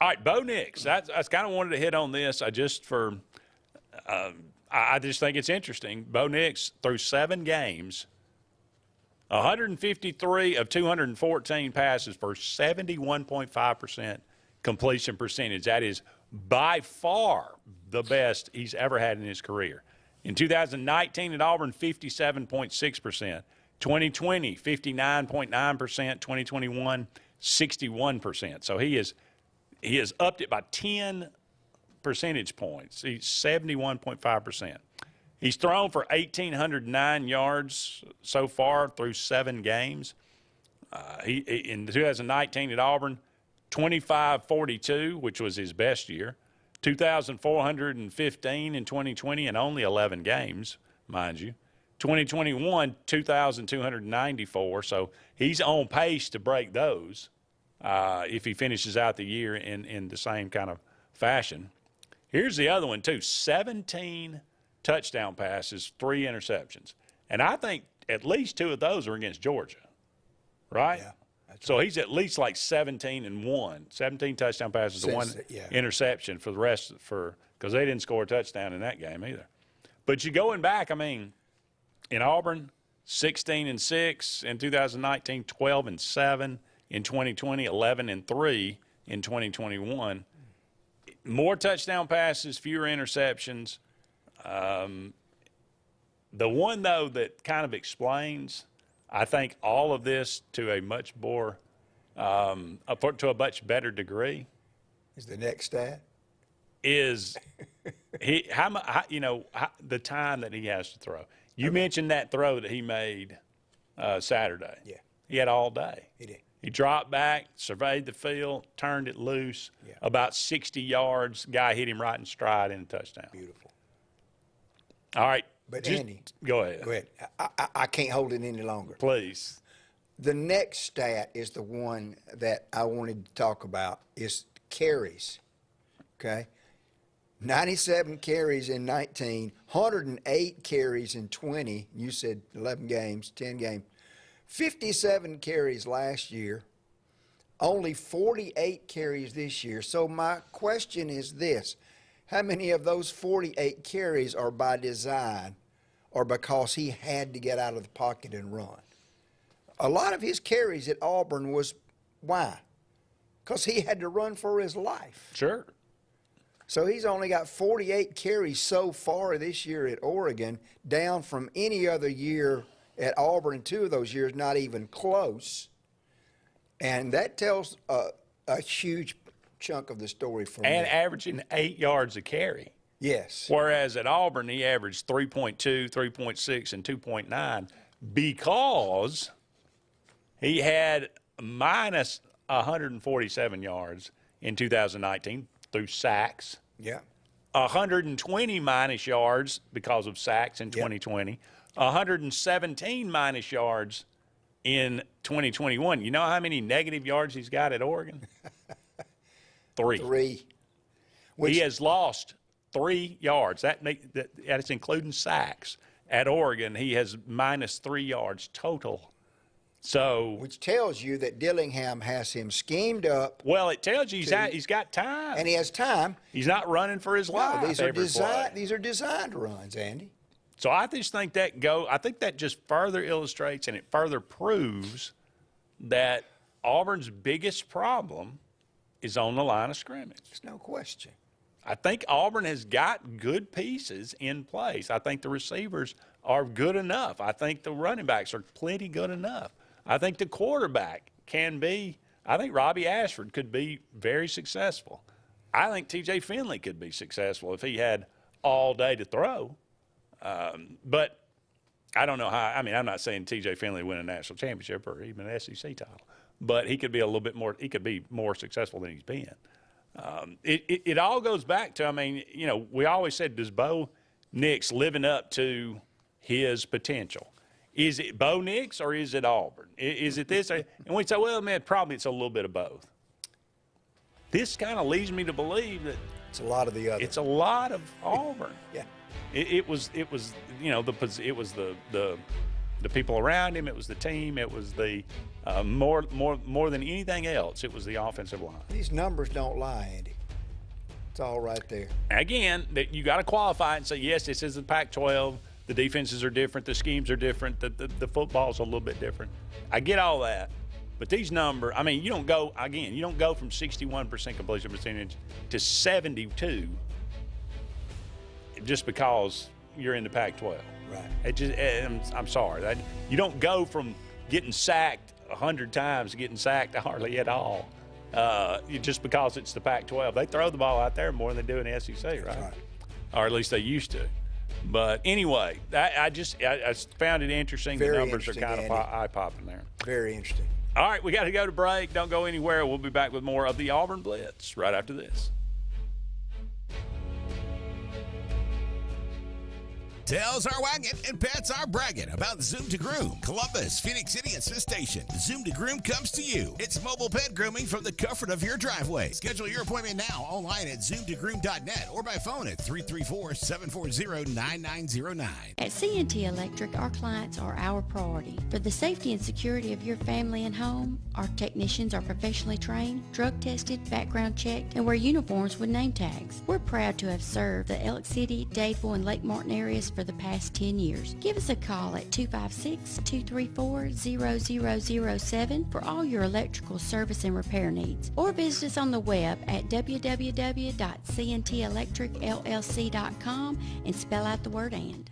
[SPEAKER 2] All right, Bo Nix. I kind of wanted to hit on this. I just think it's interesting. Bo Nix through 7 games, 153 of 214 passes for 71.5% completion percentage. That is by far the best he's ever had in his career. In 2019 at Auburn, 57.6%. 2020, 59.9%. 2021, 61%. So he has upped it by 10 percentage points. He's 71.5%. He's thrown for 1,809 yards so far through 7 games. In 2019 at Auburn, 2,542, which was his best year. 2,415 in 2020 and only 11 games, mind you. 2021, 2,294. So he's on pace to break those if he finishes out the year in the same kind of fashion. Here's the other one, too. 17 touchdown passes, 3 interceptions. And I think at least 2 of those are against Georgia, right? Yeah. So he's at least like 17-1, 17 touchdown passes to 1 interception for the rest because they didn't score a touchdown in that game either. But you going back, I mean, in Auburn, 16-6 in 2019, 12-7 in 2020, 11-3 in 2021. More touchdown passes, fewer interceptions. The one though that kind of explains, I think, all of this to a much more, to a much better degree,
[SPEAKER 3] is the next stat.
[SPEAKER 2] Is the time that he has to throw. You mentioned that throw that he made Saturday.
[SPEAKER 3] Yeah,
[SPEAKER 2] he had all day.
[SPEAKER 3] He did.
[SPEAKER 2] He dropped back, surveyed the field, turned it loose, about 60 yards. Guy hit him right in stride in a touchdown.
[SPEAKER 3] Beautiful.
[SPEAKER 2] All right.
[SPEAKER 3] But Andy,
[SPEAKER 2] go ahead.
[SPEAKER 3] Go ahead. I can't hold it any longer.
[SPEAKER 2] Please.
[SPEAKER 3] The next stat is the one that I wanted to talk about, is carries. Okay? 97 carries in 19, 108 carries in 20. You said 11 games, 10 games. 57 carries last year, only 48 carries this year. So my question is this. How many of those 48 carries are by design or because he had to get out of the pocket and run? A lot of his carries at Auburn was why? Because he had to run for his life.
[SPEAKER 2] Sure.
[SPEAKER 3] So he's only got 48 carries so far this year at Oregon, down from any other year at Auburn. 2 of those years not even close. And that tells a huge chunk of the story for me.
[SPEAKER 2] And averaging 8 yards a carry.
[SPEAKER 3] Yes.
[SPEAKER 2] Whereas at Auburn, he averaged 3.2, 3.6, and 2.9 because he had minus 147 yards in 2019 through sacks.
[SPEAKER 3] Yeah.
[SPEAKER 2] 120 minus yards because of sacks in 2020. 117 minus yards in 2021. You know how many negative yards he's got at Oregon? 3.
[SPEAKER 3] 3.
[SPEAKER 2] He has lost 3 yards. That's including sacks. At Oregon, he has minus 3 yards total. So,
[SPEAKER 3] which tells you that Dillingham has him schemed up.
[SPEAKER 2] Well, it tells you he's got time.
[SPEAKER 3] And he has time.
[SPEAKER 2] He's not running for his life.
[SPEAKER 3] These are designed runs, Andy.
[SPEAKER 2] So I just think I think that just further illustrates and it further proves that Auburn's biggest problem is on the line of scrimmage.
[SPEAKER 3] There's no question.
[SPEAKER 2] I think Auburn has got good pieces in place. I think the receivers are good enough. I think the running backs are plenty good enough. I think the quarterback can be – I think Robbie Ashford could be very successful. I think T.J. Finley could be successful if he had all day to throw. But I don't know how – I mean, I'm not saying T.J. Finley win a national championship or even an SEC title. But he could be a little bit more – he could be more successful than he's been. It all goes back to, I mean, you know, we always said, does Bo Nix living up to his potential? Is it Bo Nix or is it Auburn? Is it this? And we say, well, man, probably it's a little bit of both. this kind of leads me to believe that
[SPEAKER 3] it's a lot of the other.
[SPEAKER 2] It's a lot of Auburn.
[SPEAKER 3] Yeah.
[SPEAKER 2] It was you know, it was the people around him. It was the team. It was the more than anything else. It was the offensive line.
[SPEAKER 3] These numbers don't lie, Andy. It's all right there.
[SPEAKER 2] Again, that you got to qualify and say, yes, this is the Pac-12. The defenses are different. The schemes are different. The football's a little bit different. I get all that. But these numbers, I mean, you don't go from 61% completion percentage to 72 just because you're in the Pac-12.
[SPEAKER 3] Right.
[SPEAKER 2] I'm sorry. You don't go from getting sacked 100 times to getting sacked hardly at all. Just because it's the Pac-12. They throw the ball out there more than they do in the SEC, right? Or at least they used to. But anyway, I found it interesting.
[SPEAKER 3] Very
[SPEAKER 2] the numbers are kind of
[SPEAKER 3] Andy.
[SPEAKER 2] eye-popping there.
[SPEAKER 3] Very interesting.
[SPEAKER 2] All right, we got to go to break. Don't go anywhere. We'll be back with more of the Auburn Blitz right after this.
[SPEAKER 9] Tails are wagging and pets are bragging about Zoom to Groom. Columbus, Phoenix City, and Smith Station. Zoom to Groom comes to you. It's mobile pet grooming from the comfort of your driveway. Schedule your appointment now online at zoomtogroom.net or by phone at 334-740-9909.
[SPEAKER 20] At CNT Electric, our clients are our priority. For the safety and security of your family and home, our technicians are professionally trained, drug tested, background checked, and wear uniforms with name tags. We're proud to have served the Elk City, Dadeville, and Lake Martin areas for the past 10 years. Give us a call at 256-234-0007 for all your electrical service and repair needs, or visit us on the web at www.cntelectricllc.com and spell out the word "and."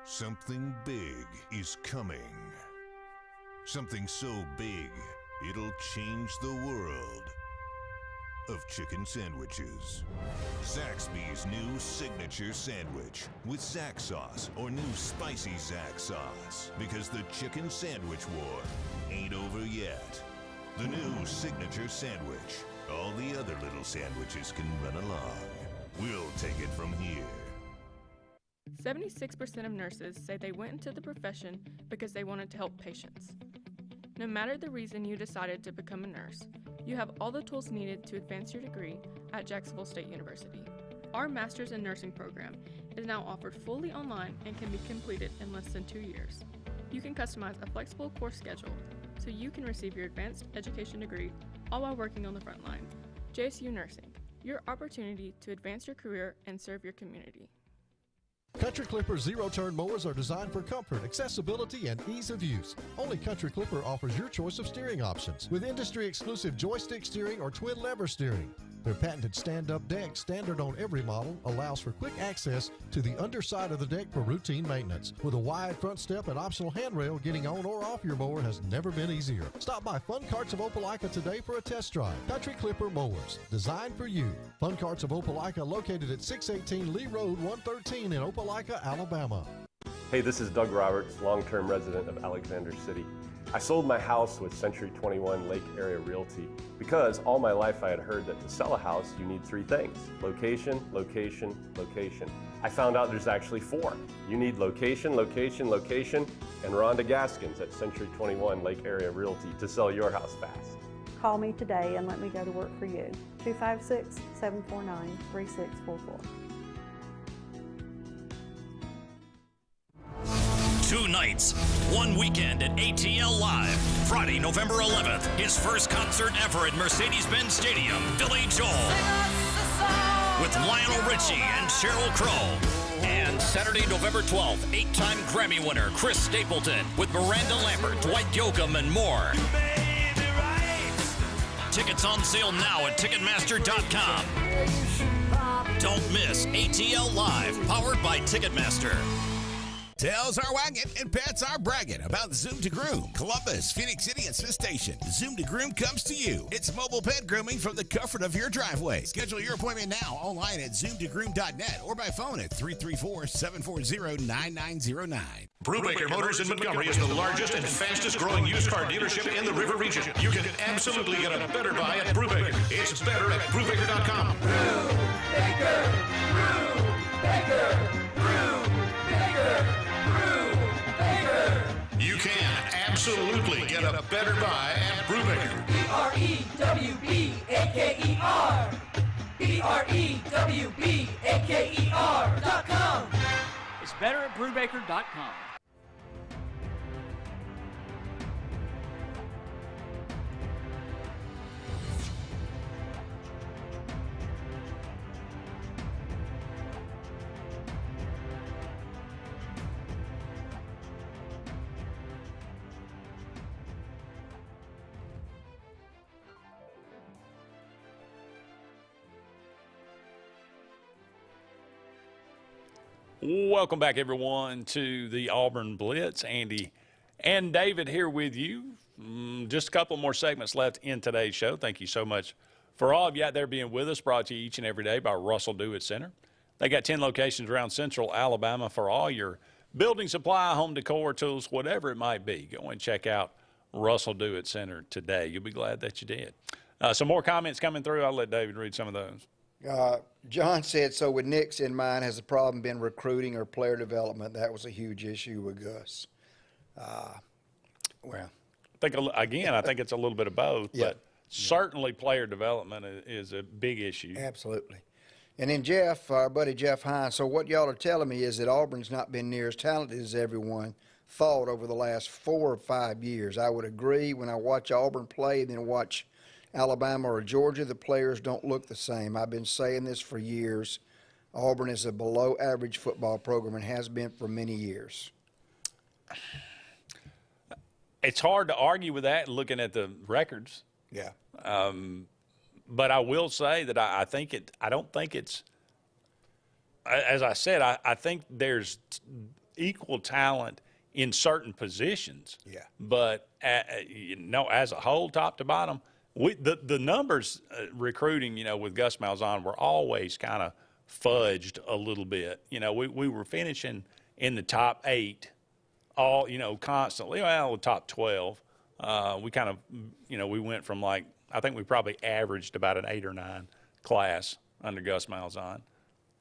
[SPEAKER 21] Something big is coming. Something so big, it'll change the world of chicken sandwiches. Zaxby's new signature sandwich with Zax sauce or new spicy Zax sauce, because the chicken sandwich war ain't over yet. The new signature sandwich. All the other little sandwiches can run along. We'll take it from here.
[SPEAKER 22] 76% of nurses say they went into the profession because they wanted to help patients. No matter the reason you decided to become a nurse, you have all the tools needed to advance your degree at Jacksonville State University. Our Master's in Nursing program is now offered fully online and can be completed in less than 2 years. You can customize a flexible course schedule so you can receive your advanced education degree all while working on the front line. JSU Nursing, your opportunity to advance your career and serve your community.
[SPEAKER 23] Country Clipper zero-turn mowers are designed for comfort, accessibility, and ease of use. Only Country Clipper offers your choice of steering options with industry-exclusive joystick steering or twin lever steering. Their patented stand-up deck, standard on every model, allows for quick access to the underside of the deck for routine maintenance. With a wide front step and optional handrail, getting on or off your mower has never been easier. Stop by Fun Carts of Opelika today for a test drive. Country Clipper mowers, designed for you. Fun Carts of Opelika, located at 618 Lee Road 113 in Opelika, Alabama.
[SPEAKER 24] Hey, this is Doug Roberts, long-term resident of Alexander City. I sold my house with Century 21 Lake Area Realty because all my life I had heard that to sell a house you need 3 things: location, location, location. I found out there's actually 4. You need location, location, location, and Rhonda Gaskins at Century 21 Lake Area Realty to sell your house fast.
[SPEAKER 25] Call me today and let me go to work for you. 256-749-3644.
[SPEAKER 5] 2 nights, 1 weekend at ATL Live. Friday, November 11th, his first concert ever at Mercedes-Benz Stadium, Billy Joel. With Lionel Richie and Sheryl Crow. And Saturday, November 12th, 8-time Grammy winner Chris Stapleton with Miranda Lambert, Dwight Yoakam, and more. Tickets on sale now at Ticketmaster.com. Don't miss ATL Live, powered by Ticketmaster.
[SPEAKER 9] Tails are wagging and pets are bragging about Zoom to Groom. Columbus, Phoenix City, and Smith Station. Zoom to Groom comes to you. It's mobile pet grooming from the comfort of your driveway. Schedule your appointment now online at zoomtogroom.net or by phone at 334-740-9909.
[SPEAKER 26] Brubaker Motors in Montgomery is the largest and fastest growing used car dealership in the River Region. You can absolutely get a better buy at Brubaker. It's better at Brubaker.com.
[SPEAKER 27] Brubaker, Brubaker, Brubaker.
[SPEAKER 26] You can absolutely get a better buy at Brubaker.
[SPEAKER 27] BREWBAKER. BREWBAKER.com.
[SPEAKER 1] It's better at Brubaker.com.
[SPEAKER 2] Welcome back, everyone, to the Auburn Blitz. Andy and David here with you. Just a couple more segments left in today's show. Thank you so much for all of you out there being with us, brought to you each and every day by Russell Dewitt Center. They got 10 locations around Central Alabama for all your building supply, home decor, tools, whatever it might be. Go and check out Russell Dewitt Center today. You'll be glad that you did. Some more comments coming through. I'll let David read some of those.
[SPEAKER 3] John said, so with Nick's in mind, has the problem been recruiting or player development? That was a huge issue with Gus. Well,
[SPEAKER 2] I think it's a little bit of both, but certainly player development is a big issue.
[SPEAKER 3] Absolutely. And then Jeff, our buddy Jeff Hines, so what y'all are telling me is that Auburn's not been near as talented as everyone thought over the last 4 or 5 years. I would agree. When I watch Auburn play and then watch Alabama or Georgia, the players don't look the same. I've been saying this for years. Auburn is a below-average football program and has been for many years.
[SPEAKER 2] It's hard to argue with that looking at the records.
[SPEAKER 3] Yeah.
[SPEAKER 2] But I will say that I don't think it's, as I said, I think there's equal talent in certain positions.
[SPEAKER 3] Yeah.
[SPEAKER 2] But, as a whole, top to bottom, the numbers recruiting, with Gus Malzahn were always kind of fudged a little bit. We were finishing in the top 8 all, constantly. Well, top 12. We kind of, we went from I think we probably averaged about an 8 or 9 class under Gus Malzahn.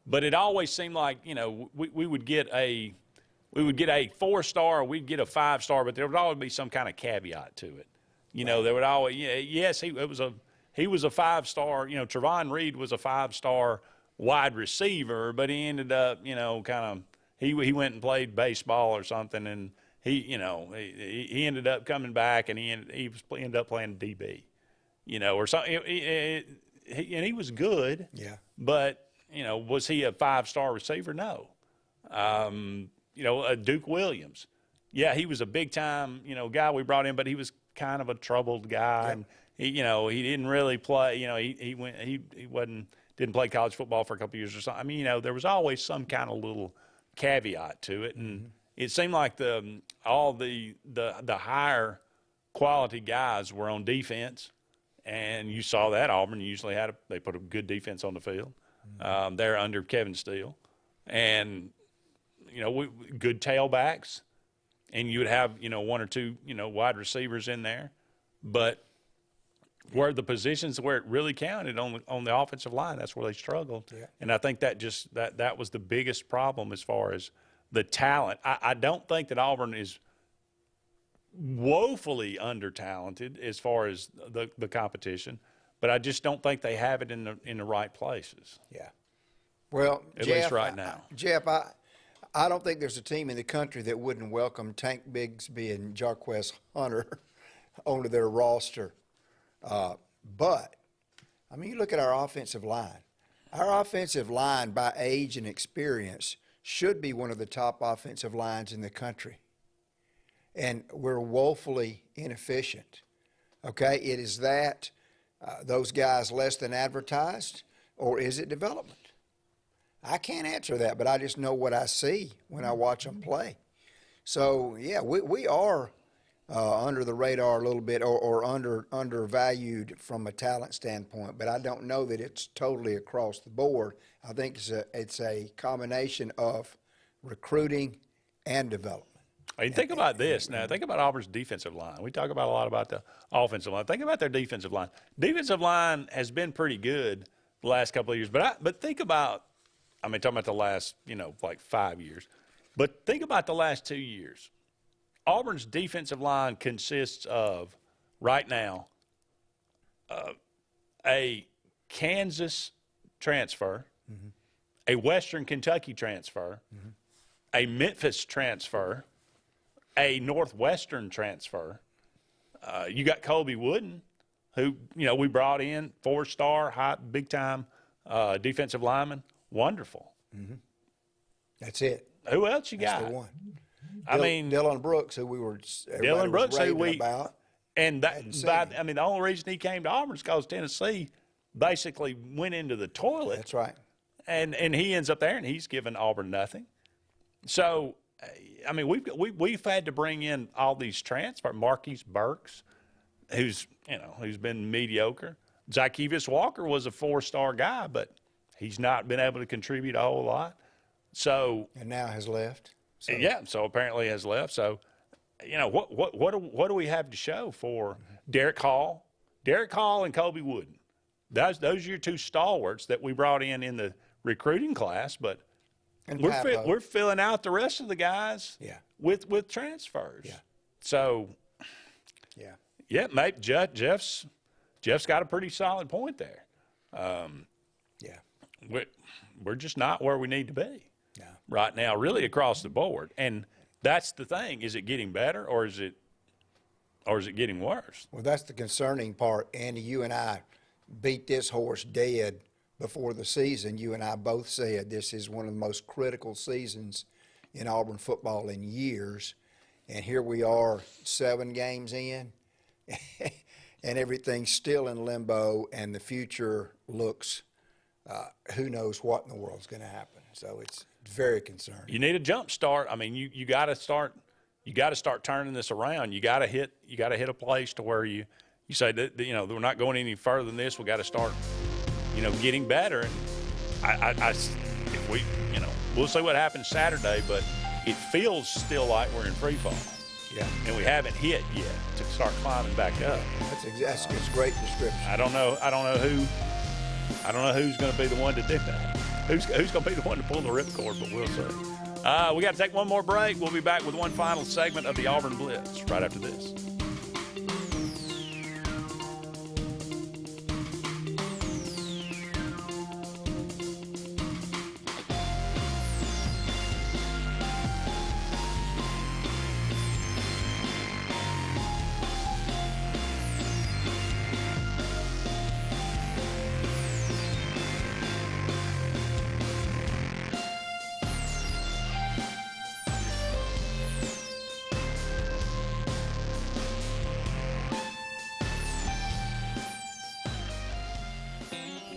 [SPEAKER 2] But it always seemed like, we would get a 4-star, or we'd get a 5-star, but there would always be some kind of caveat to it. There would always, yes, he was a 5-star. Trevon Reed was a 5-star wide receiver, but he ended up, he went and played baseball or something, and he ended up coming back, and he ended up playing DB, or something. And he was good.
[SPEAKER 3] Yeah.
[SPEAKER 2] But was he a 5-star receiver? No. Duke Williams. Yeah, he was a big time, guy we brought in, but he was kind of a troubled guy, and he didn't really play. He didn't play college football for a couple of years or something. I mean, there was always some kind of little caveat to it, and it seemed like all the higher quality guys were on defense, and you saw that Auburn usually they put a good defense on the field. They're under Kevin Steele, and good tailbacks. And you would have, 1 or 2, wide receivers in there. But where the positions where it really counted on the offensive line, that's where they struggled.
[SPEAKER 3] Yeah.
[SPEAKER 2] And I think that was the biggest problem as far as the talent. I don't think that Auburn is woefully under-talented as far as the competition, but I just don't think they have it in the right places.
[SPEAKER 3] Yeah. Well,
[SPEAKER 2] at least right now.
[SPEAKER 3] Jeff, I don't think there's a team in the country that wouldn't welcome Tank Bigsby and Jarquez Hunter onto their roster. But, you look at our offensive line. Our offensive line, by age and experience, should be one of the top offensive lines in the country. And we're woefully inefficient. Okay? It is that, those guys less than advertised, or is it development? I can't answer that, but I just know what I see when I watch them play. So, yeah, we are under the radar a little bit, or undervalued from a talent standpoint, but I don't know that it's totally across the board. I think it's a combination of recruiting and development.
[SPEAKER 2] Hey, think about this now. Think about Auburn's defensive line. We talk about a lot about the offensive line. Think about their defensive line. Defensive line has been pretty good the last couple of years, but think about, talking about the last, 5 years. But think about the last 2 years. Auburn's defensive line consists of, right now, a Kansas transfer, a Western Kentucky transfer, a Memphis transfer, a Northwestern transfer. You got Colby Wooden, who, we brought in, 4-star, high, big-time defensive lineman. Wonderful.
[SPEAKER 3] That's it.
[SPEAKER 2] Who else you
[SPEAKER 3] That's
[SPEAKER 2] got?
[SPEAKER 3] the one.
[SPEAKER 2] I mean,
[SPEAKER 3] Dylan Brooks, who we were
[SPEAKER 2] Dylan Brooks, who we
[SPEAKER 3] about.
[SPEAKER 2] And the only reason he came to Auburn is because Tennessee basically went into the toilet.
[SPEAKER 3] That's right.
[SPEAKER 2] And he ends up there, and he's given Auburn nothing. So, I mean, we've had to bring in all these transfer. Marquise Burks, who's been mediocre. Zykevis Walker was a 4-star guy, but he's not been able to contribute a whole lot. So,
[SPEAKER 3] and now has left.
[SPEAKER 2] So. Yeah, so apparently has left. So, what do we have to show for Derek Hall? Derek Hall and Colby Wooden. Those are your two stalwarts that we brought in the recruiting class, but we're filling out the rest of the guys with transfers. Yeah. So, maybe Jeff's got a pretty solid point there. We're just not where we need to be right now, really across the board. And that's the thing. Is it getting better or is it getting worse?
[SPEAKER 3] Well, that's the concerning part. Andy, you and I beat this horse dead before the season. You and I both said this is one of the most critical seasons in Auburn football in years. And here we are 7 games in, and everything's still in limbo, and the future looks, who knows what in the world's going to happen. So it's very concerning.
[SPEAKER 2] You need a jump start. I mean, you got to start. You got to start turning this around. You got to hit a place to where you say that we're not going any further than this. We got to start, getting better. And if we, we'll see what happens Saturday, but it feels still like we're in free fall.
[SPEAKER 3] Yeah.
[SPEAKER 2] And we haven't hit yet to start climbing back up.
[SPEAKER 3] That's a great description.
[SPEAKER 2] I don't know who's going to be the one to do that. Who's going to be the one to pull the ripcord, but we'll see. We got to take one more break. We'll be back with one final segment of the Auburn Blitz right after this.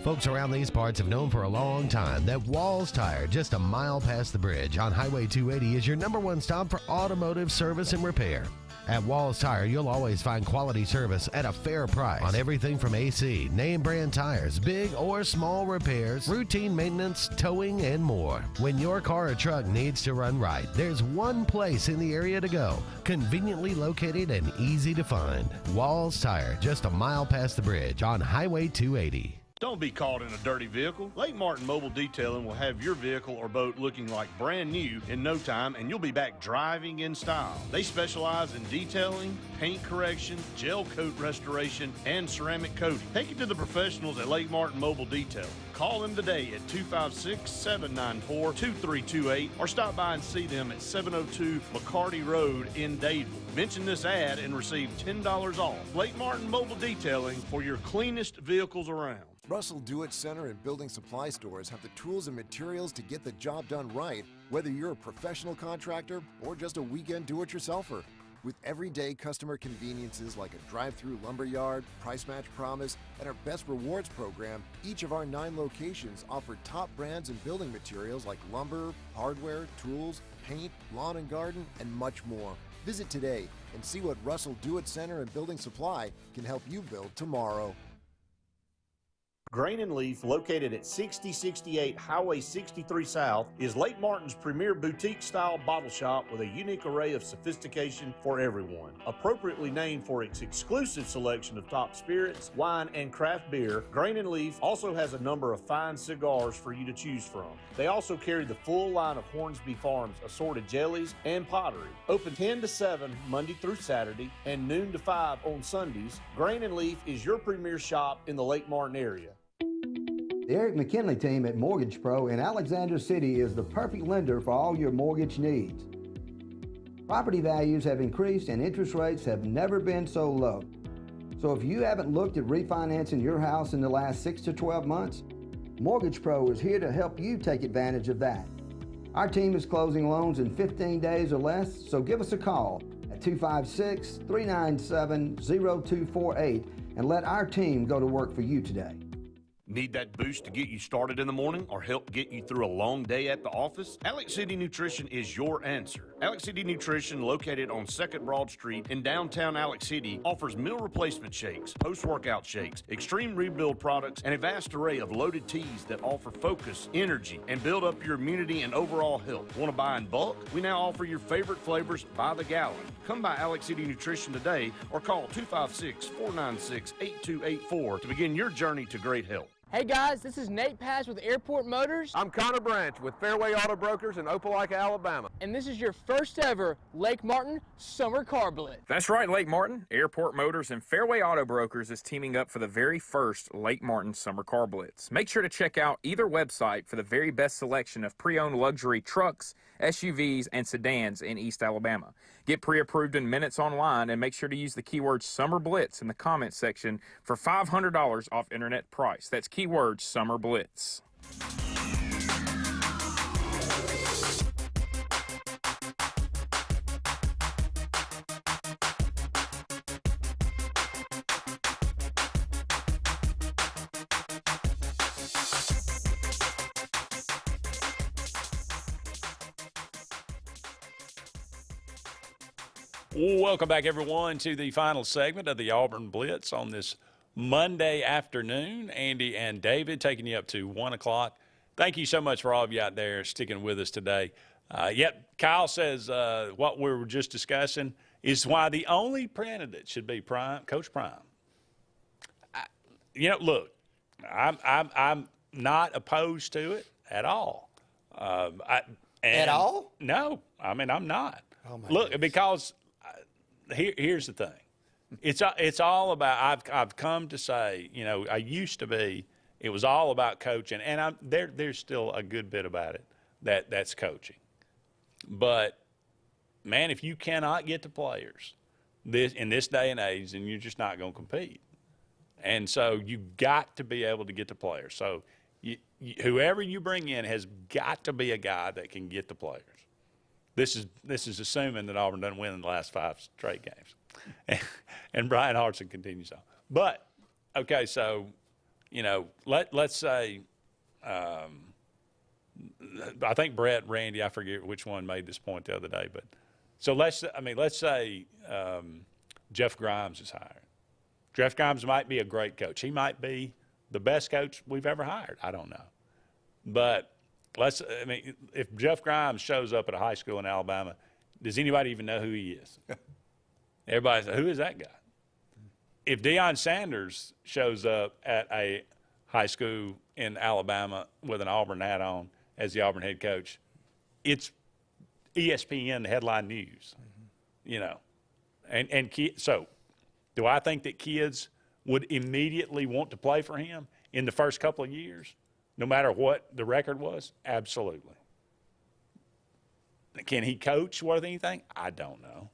[SPEAKER 8] Folks around these parts have known for a long time that Walls Tire, just a mile past the bridge on Highway 280, is your #1 stop for automotive service and repair. At Walls Tire, you'll always find quality service at a fair price on everything from AC, name brand tires, big or small repairs, routine maintenance, towing, and more. When your car or truck needs to run right, there's one place in the area to go, conveniently located and easy to find. Walls Tire, just a mile past the bridge on Highway 280.
[SPEAKER 10] Don't be caught in a dirty vehicle. Lake Martin Mobile Detailing will have your vehicle or boat looking like brand new in no time, and you'll be back driving in style. They specialize in detailing, paint correction, gel coat restoration, and ceramic coating. Take it to the professionals at Lake Martin Mobile Detailing. Call them today at 256-794-2328 or stop by and see them at 702 McCarty Road in Dadeville. Mention this ad and receive $10 off. Lake Martin Mobile Detailing for your cleanest vehicles around.
[SPEAKER 18] Russell Do-It Center and building supply stores have the tools and materials to get the job done right, whether you're a professional contractor or just a weekend do-it-yourselfer. With everyday customer conveniences like a drive-through lumberyard, price match promise, and our Best Rewards program, each of our 9 locations offer top brands and building materials like lumber, hardware, tools, paint, lawn and garden, and much more. Visit today and see what Russell Do-It Center and Building Supply can help you build tomorrow.
[SPEAKER 10] Grain and Leaf, located at 6068 Highway 63 South, is Lake Martin's premier boutique-style bottle shop with a unique array of sophistication for everyone. Appropriately named for its exclusive selection of top spirits, wine, and craft beer, Grain and Leaf also has a number of fine cigars for you to choose from. They also carry the full line of Hornsby Farms assorted jellies and pottery. Open 10 to 7 Monday through Saturday and noon to 5 on Sundays, Grain and Leaf is your premier shop in the Lake Martin area.
[SPEAKER 15] The Eric McKinley team at Mortgage Pro in Alexander City is the perfect lender for all your mortgage needs. Property values have increased and interest rates have never been so low. So if you haven't looked at refinancing your house in the last 6 to 12 months, Mortgage Pro is here to help you take advantage of that. Our team is closing loans in 15 days or less, so give us a call at 256-397-0248 and let our team go to work for you today.
[SPEAKER 10] Need that boost to get you started in the morning or help get you through a long day at the office? Alex City Nutrition is your answer. Alex City Nutrition, located on 2nd Broad Street in downtown Alex City, offers meal replacement shakes, post-workout shakes, extreme rebuild products, and a vast array of loaded teas that offer focus, energy, and build up your immunity and overall health. Want to buy in bulk? We now offer your favorite flavors by the gallon. Come by Alex City Nutrition today or call 256-496-8284 to begin your journey to great health.
[SPEAKER 4] Hey guys, this is Nate Paz with Airport Motors.
[SPEAKER 6] I'm Connor Branch with Fairway Auto Brokers in Opelika, Alabama.
[SPEAKER 4] And this is your first ever Lake Martin Summer Car Blitz.
[SPEAKER 7] That's right, Lake Martin. Airport Motors and Fairway Auto Brokers is teaming up for the very first Lake Martin Summer Car Blitz. Make sure to check out either website for the very best selection of pre-owned luxury trucks, SUVs, and sedans in East Alabama. Get pre-approved in minutes online and make sure to use the keyword Summer Blitz in the comments section for $500 off internet price. That's keyword Summer Blitz.
[SPEAKER 2] Welcome back, everyone, to the final segment of the Auburn Blitz on this Monday afternoon. Andy and David taking you up to 1 o'clock. Thank you so much for all of you out there sticking with us today. Kyle says what we were just discussing is why the only candidate should be Coach Prime. Look, I'm not opposed to it at all.
[SPEAKER 3] At all?
[SPEAKER 2] No, I mean, I'm not.
[SPEAKER 3] Oh my
[SPEAKER 2] Look,
[SPEAKER 3] goodness.
[SPEAKER 2] because here's the thing. It's all about. I've come to say, I used to be. It was all about coaching, and there's still a good bit about it that's coaching. But man, if you cannot get the players in this day and age, then you're just not going to compete. And so you got to be able to get the players. So whoever you bring in has got to be a guy that can get the players. This is assuming that Auburn doesn't win in the last 5 straight games. And Brian Hartson continues on. But, okay, so, let's say I think Brett, Randy, I forget which one made this point the other day. But so let's say Jeff Grimes is hired. Jeff Grimes might be a great coach. He might be the best coach we've ever hired. I don't know. But if Jeff Grimes shows up at a high school in Alabama, does anybody even know who he is? Everybody says, who is that guy? If Deion Sanders shows up at a high school in Alabama with an Auburn hat on as the Auburn head coach, it's ESPN, the headline news, So do I think that kids would immediately want to play for him in the first couple of years? No matter what the record was? Absolutely. Can he coach worth anything? I don't know.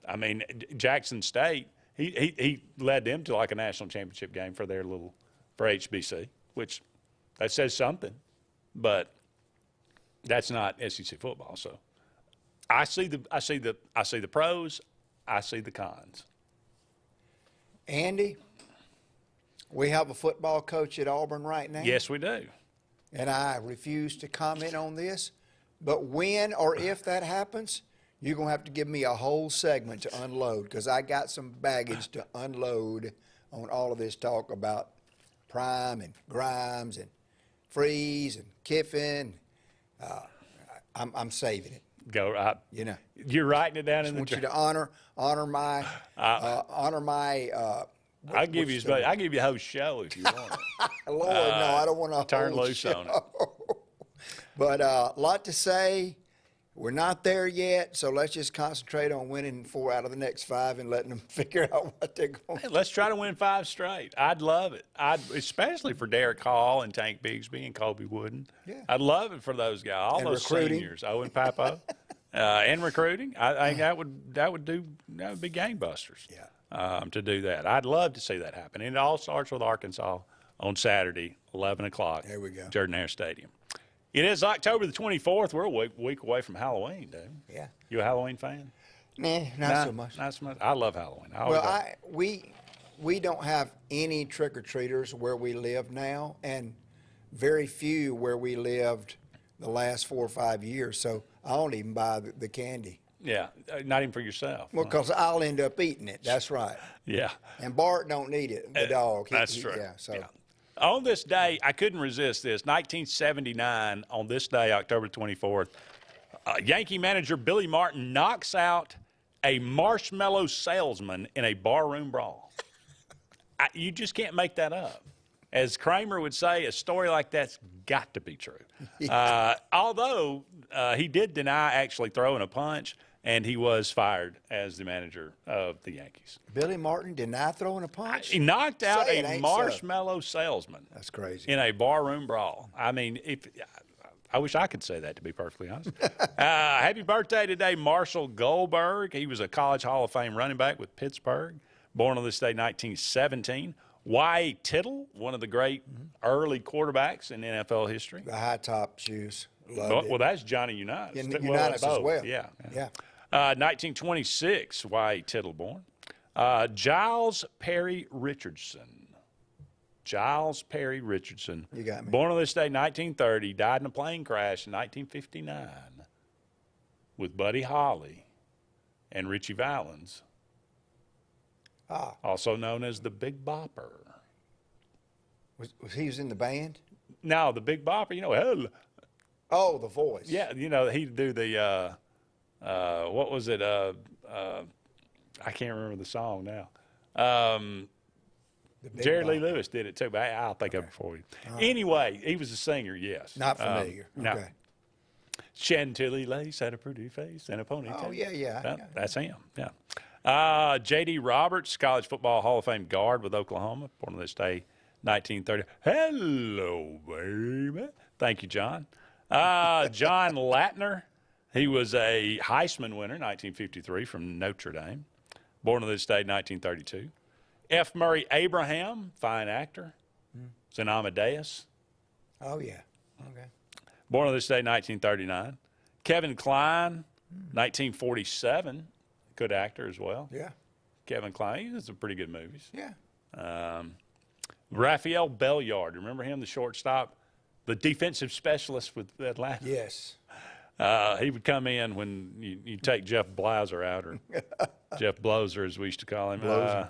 [SPEAKER 2] I mean, Jackson State, he led them to like a national championship game for HBC, which that says something. But that's not SEC football. So I see the pros, I see the cons.
[SPEAKER 3] Andy, we have a football coach at Auburn right now.
[SPEAKER 2] Yes, we do.
[SPEAKER 3] And I refuse to comment on this. But when or if that happens, you're going to have to give me a whole segment to unload because I got some baggage to unload on all of this talk about Prime and Grimes and Freeze and Kiffin. I'm saving it.
[SPEAKER 2] Go.
[SPEAKER 3] You know,
[SPEAKER 2] you're writing it down in the.
[SPEAKER 3] I want you to honor my.
[SPEAKER 2] I'll give you the whole show if you want it.
[SPEAKER 3] Lord, no, I don't want to
[SPEAKER 2] turn loose on it.
[SPEAKER 3] But a lot to say. We're not there yet, so let's just concentrate on winning 4 out of the next 5 and letting them figure out what they're going to do.
[SPEAKER 2] Let's try to win 5 straight. I'd love it. Especially for Derek Hall and Tank Bigsby and Colby Wooden.
[SPEAKER 3] Yeah.
[SPEAKER 2] I'd love it for those guys. All
[SPEAKER 3] And
[SPEAKER 2] those
[SPEAKER 3] recruiting.
[SPEAKER 2] seniors. Owen Papo. And recruiting. I think that would be gangbusters.
[SPEAKER 3] Yeah.
[SPEAKER 2] To do that. I'd love to see that happen. And it all starts with Arkansas on Saturday, 11 o'clock.
[SPEAKER 3] There we go.
[SPEAKER 2] Jordan-Hare Stadium. It is October the 24th. We're a week away from Halloween, dude.
[SPEAKER 3] Yeah.
[SPEAKER 2] You a Halloween fan?
[SPEAKER 3] Nah, not so much.
[SPEAKER 2] Not so much. I love Halloween.
[SPEAKER 3] We don't have any trick-or-treaters where we live now, and very few where we lived the last 4 or 5 years, so I don't even buy the candy.
[SPEAKER 2] Yeah, not even for yourself.
[SPEAKER 3] Well, because I'll end up eating it. That's right.
[SPEAKER 2] Yeah.
[SPEAKER 3] And Bart don't need it, the dog.
[SPEAKER 2] That's true.
[SPEAKER 3] Yeah, so.
[SPEAKER 2] Yeah. On this day, I couldn't resist this. 1979, on this day, October 24th, Yankee manager Billy Martin knocks out a marshmallow salesman in a barroom brawl. You just can't make that up. As Kramer would say, a story like that's got to be true. Although he did deny actually throwing a punch, and he was fired as the manager of the Yankees.
[SPEAKER 3] Billy Martin denied throwing a punch?
[SPEAKER 2] He knocked out
[SPEAKER 3] Say it
[SPEAKER 2] a
[SPEAKER 3] ain't
[SPEAKER 2] marshmallow salesman.
[SPEAKER 3] That's crazy.
[SPEAKER 2] In a barroom brawl. I mean, I wish I could say that, to be perfectly honest. Happy birthday today, Marshall Goldberg. He was a College Hall of Fame running back with Pittsburgh, born on this day, 1917. Y. Tittle, one of the great early quarterbacks in NFL history.
[SPEAKER 3] The high top shoes. Loved
[SPEAKER 2] Well, that's Johnny Unitas.
[SPEAKER 3] Unitas as well.
[SPEAKER 2] Yeah.
[SPEAKER 3] 1926,
[SPEAKER 2] Y. Tittle born. Giles Perry Richardson. Giles Perry Richardson.
[SPEAKER 3] You got me.
[SPEAKER 2] Born on this day, 1930, died in a plane crash in 1959 with Buddy Holly and Richie Valens, also known as the Big Bopper.
[SPEAKER 3] Was he in the band?
[SPEAKER 2] No, the Big Bopper, hell.
[SPEAKER 3] Oh, the voice.
[SPEAKER 2] Yeah, he'd do the, what was it? I can't remember the song now. Jerry Lee Lewis did it too, but I'll think of it for you. Anyway, he was a singer, yes.
[SPEAKER 3] Not familiar.
[SPEAKER 2] No.
[SPEAKER 3] Okay.
[SPEAKER 2] Chantilly lace had a pretty face and a ponytail.
[SPEAKER 3] Oh, yeah.
[SPEAKER 2] That's him, yeah. J.D. Roberts, College Football Hall of Fame guard with Oklahoma, born on this day, 1930. Hello, baby. Thank you, John. John Latner, he was a Heisman winner, 1953, from Notre Dame, born on this day, 1932. F. Murray Abraham, fine actor. It's in Amadeus.
[SPEAKER 3] Oh, yeah. Okay.
[SPEAKER 2] Born on this day, 1939. Kevin Kline, 1947, good actor as well.
[SPEAKER 3] Yeah.
[SPEAKER 2] Kevin Kline, he does some pretty good movies.
[SPEAKER 3] Yeah.
[SPEAKER 2] Raphael Belliard, remember him, the shortstop, the defensive specialist with Atlanta?
[SPEAKER 3] Yes.
[SPEAKER 2] He would come in when you take Jeff Blauser out, or Jeff Bloser, as we used to call him.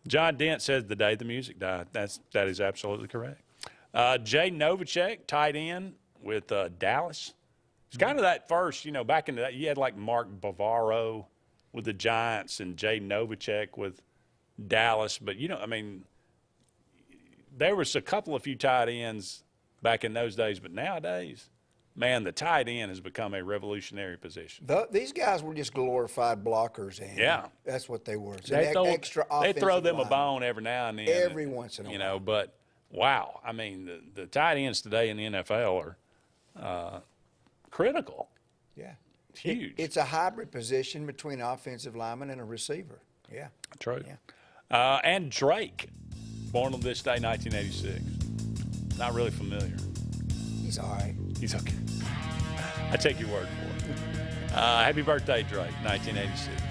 [SPEAKER 2] John Dent says the day the music died. That is absolutely correct. Jay Novacek, tight end with Dallas. It's kind of that first, back in that, you had like Mark Bavaro with the Giants and Jay Novacek with Dallas. But, there was a couple of few tight ends back in those days. But nowadays, man, the tight end has become a revolutionary position.
[SPEAKER 3] These guys were just glorified blockers, and
[SPEAKER 2] yeah,
[SPEAKER 3] that's what they were.
[SPEAKER 2] They throw them a bone every now and then.
[SPEAKER 3] Every once in a while.
[SPEAKER 2] But, wow, the tight ends today in the NFL are critical.
[SPEAKER 3] Yeah.
[SPEAKER 2] Huge.
[SPEAKER 3] It's a hybrid position between an offensive lineman and a receiver. Yeah.
[SPEAKER 2] True. Yeah. And Drake, born on this day, 1986. Not really familiar.
[SPEAKER 3] He's all right.
[SPEAKER 2] He's okay. I take your word for it. Happy birthday, Drake, 1986.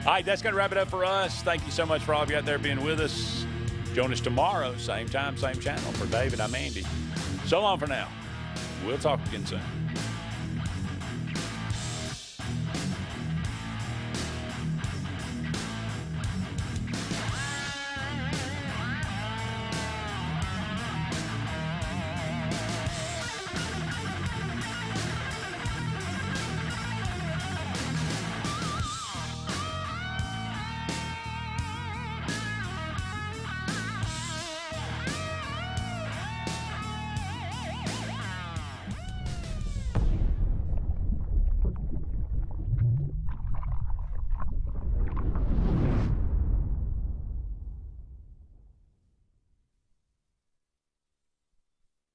[SPEAKER 2] All right, that's going to wrap it up for us. Thank you so much for all of you out there being with us. Join us tomorrow, same time, same channel. For David, I'm Andy. So long for now. We'll talk again soon.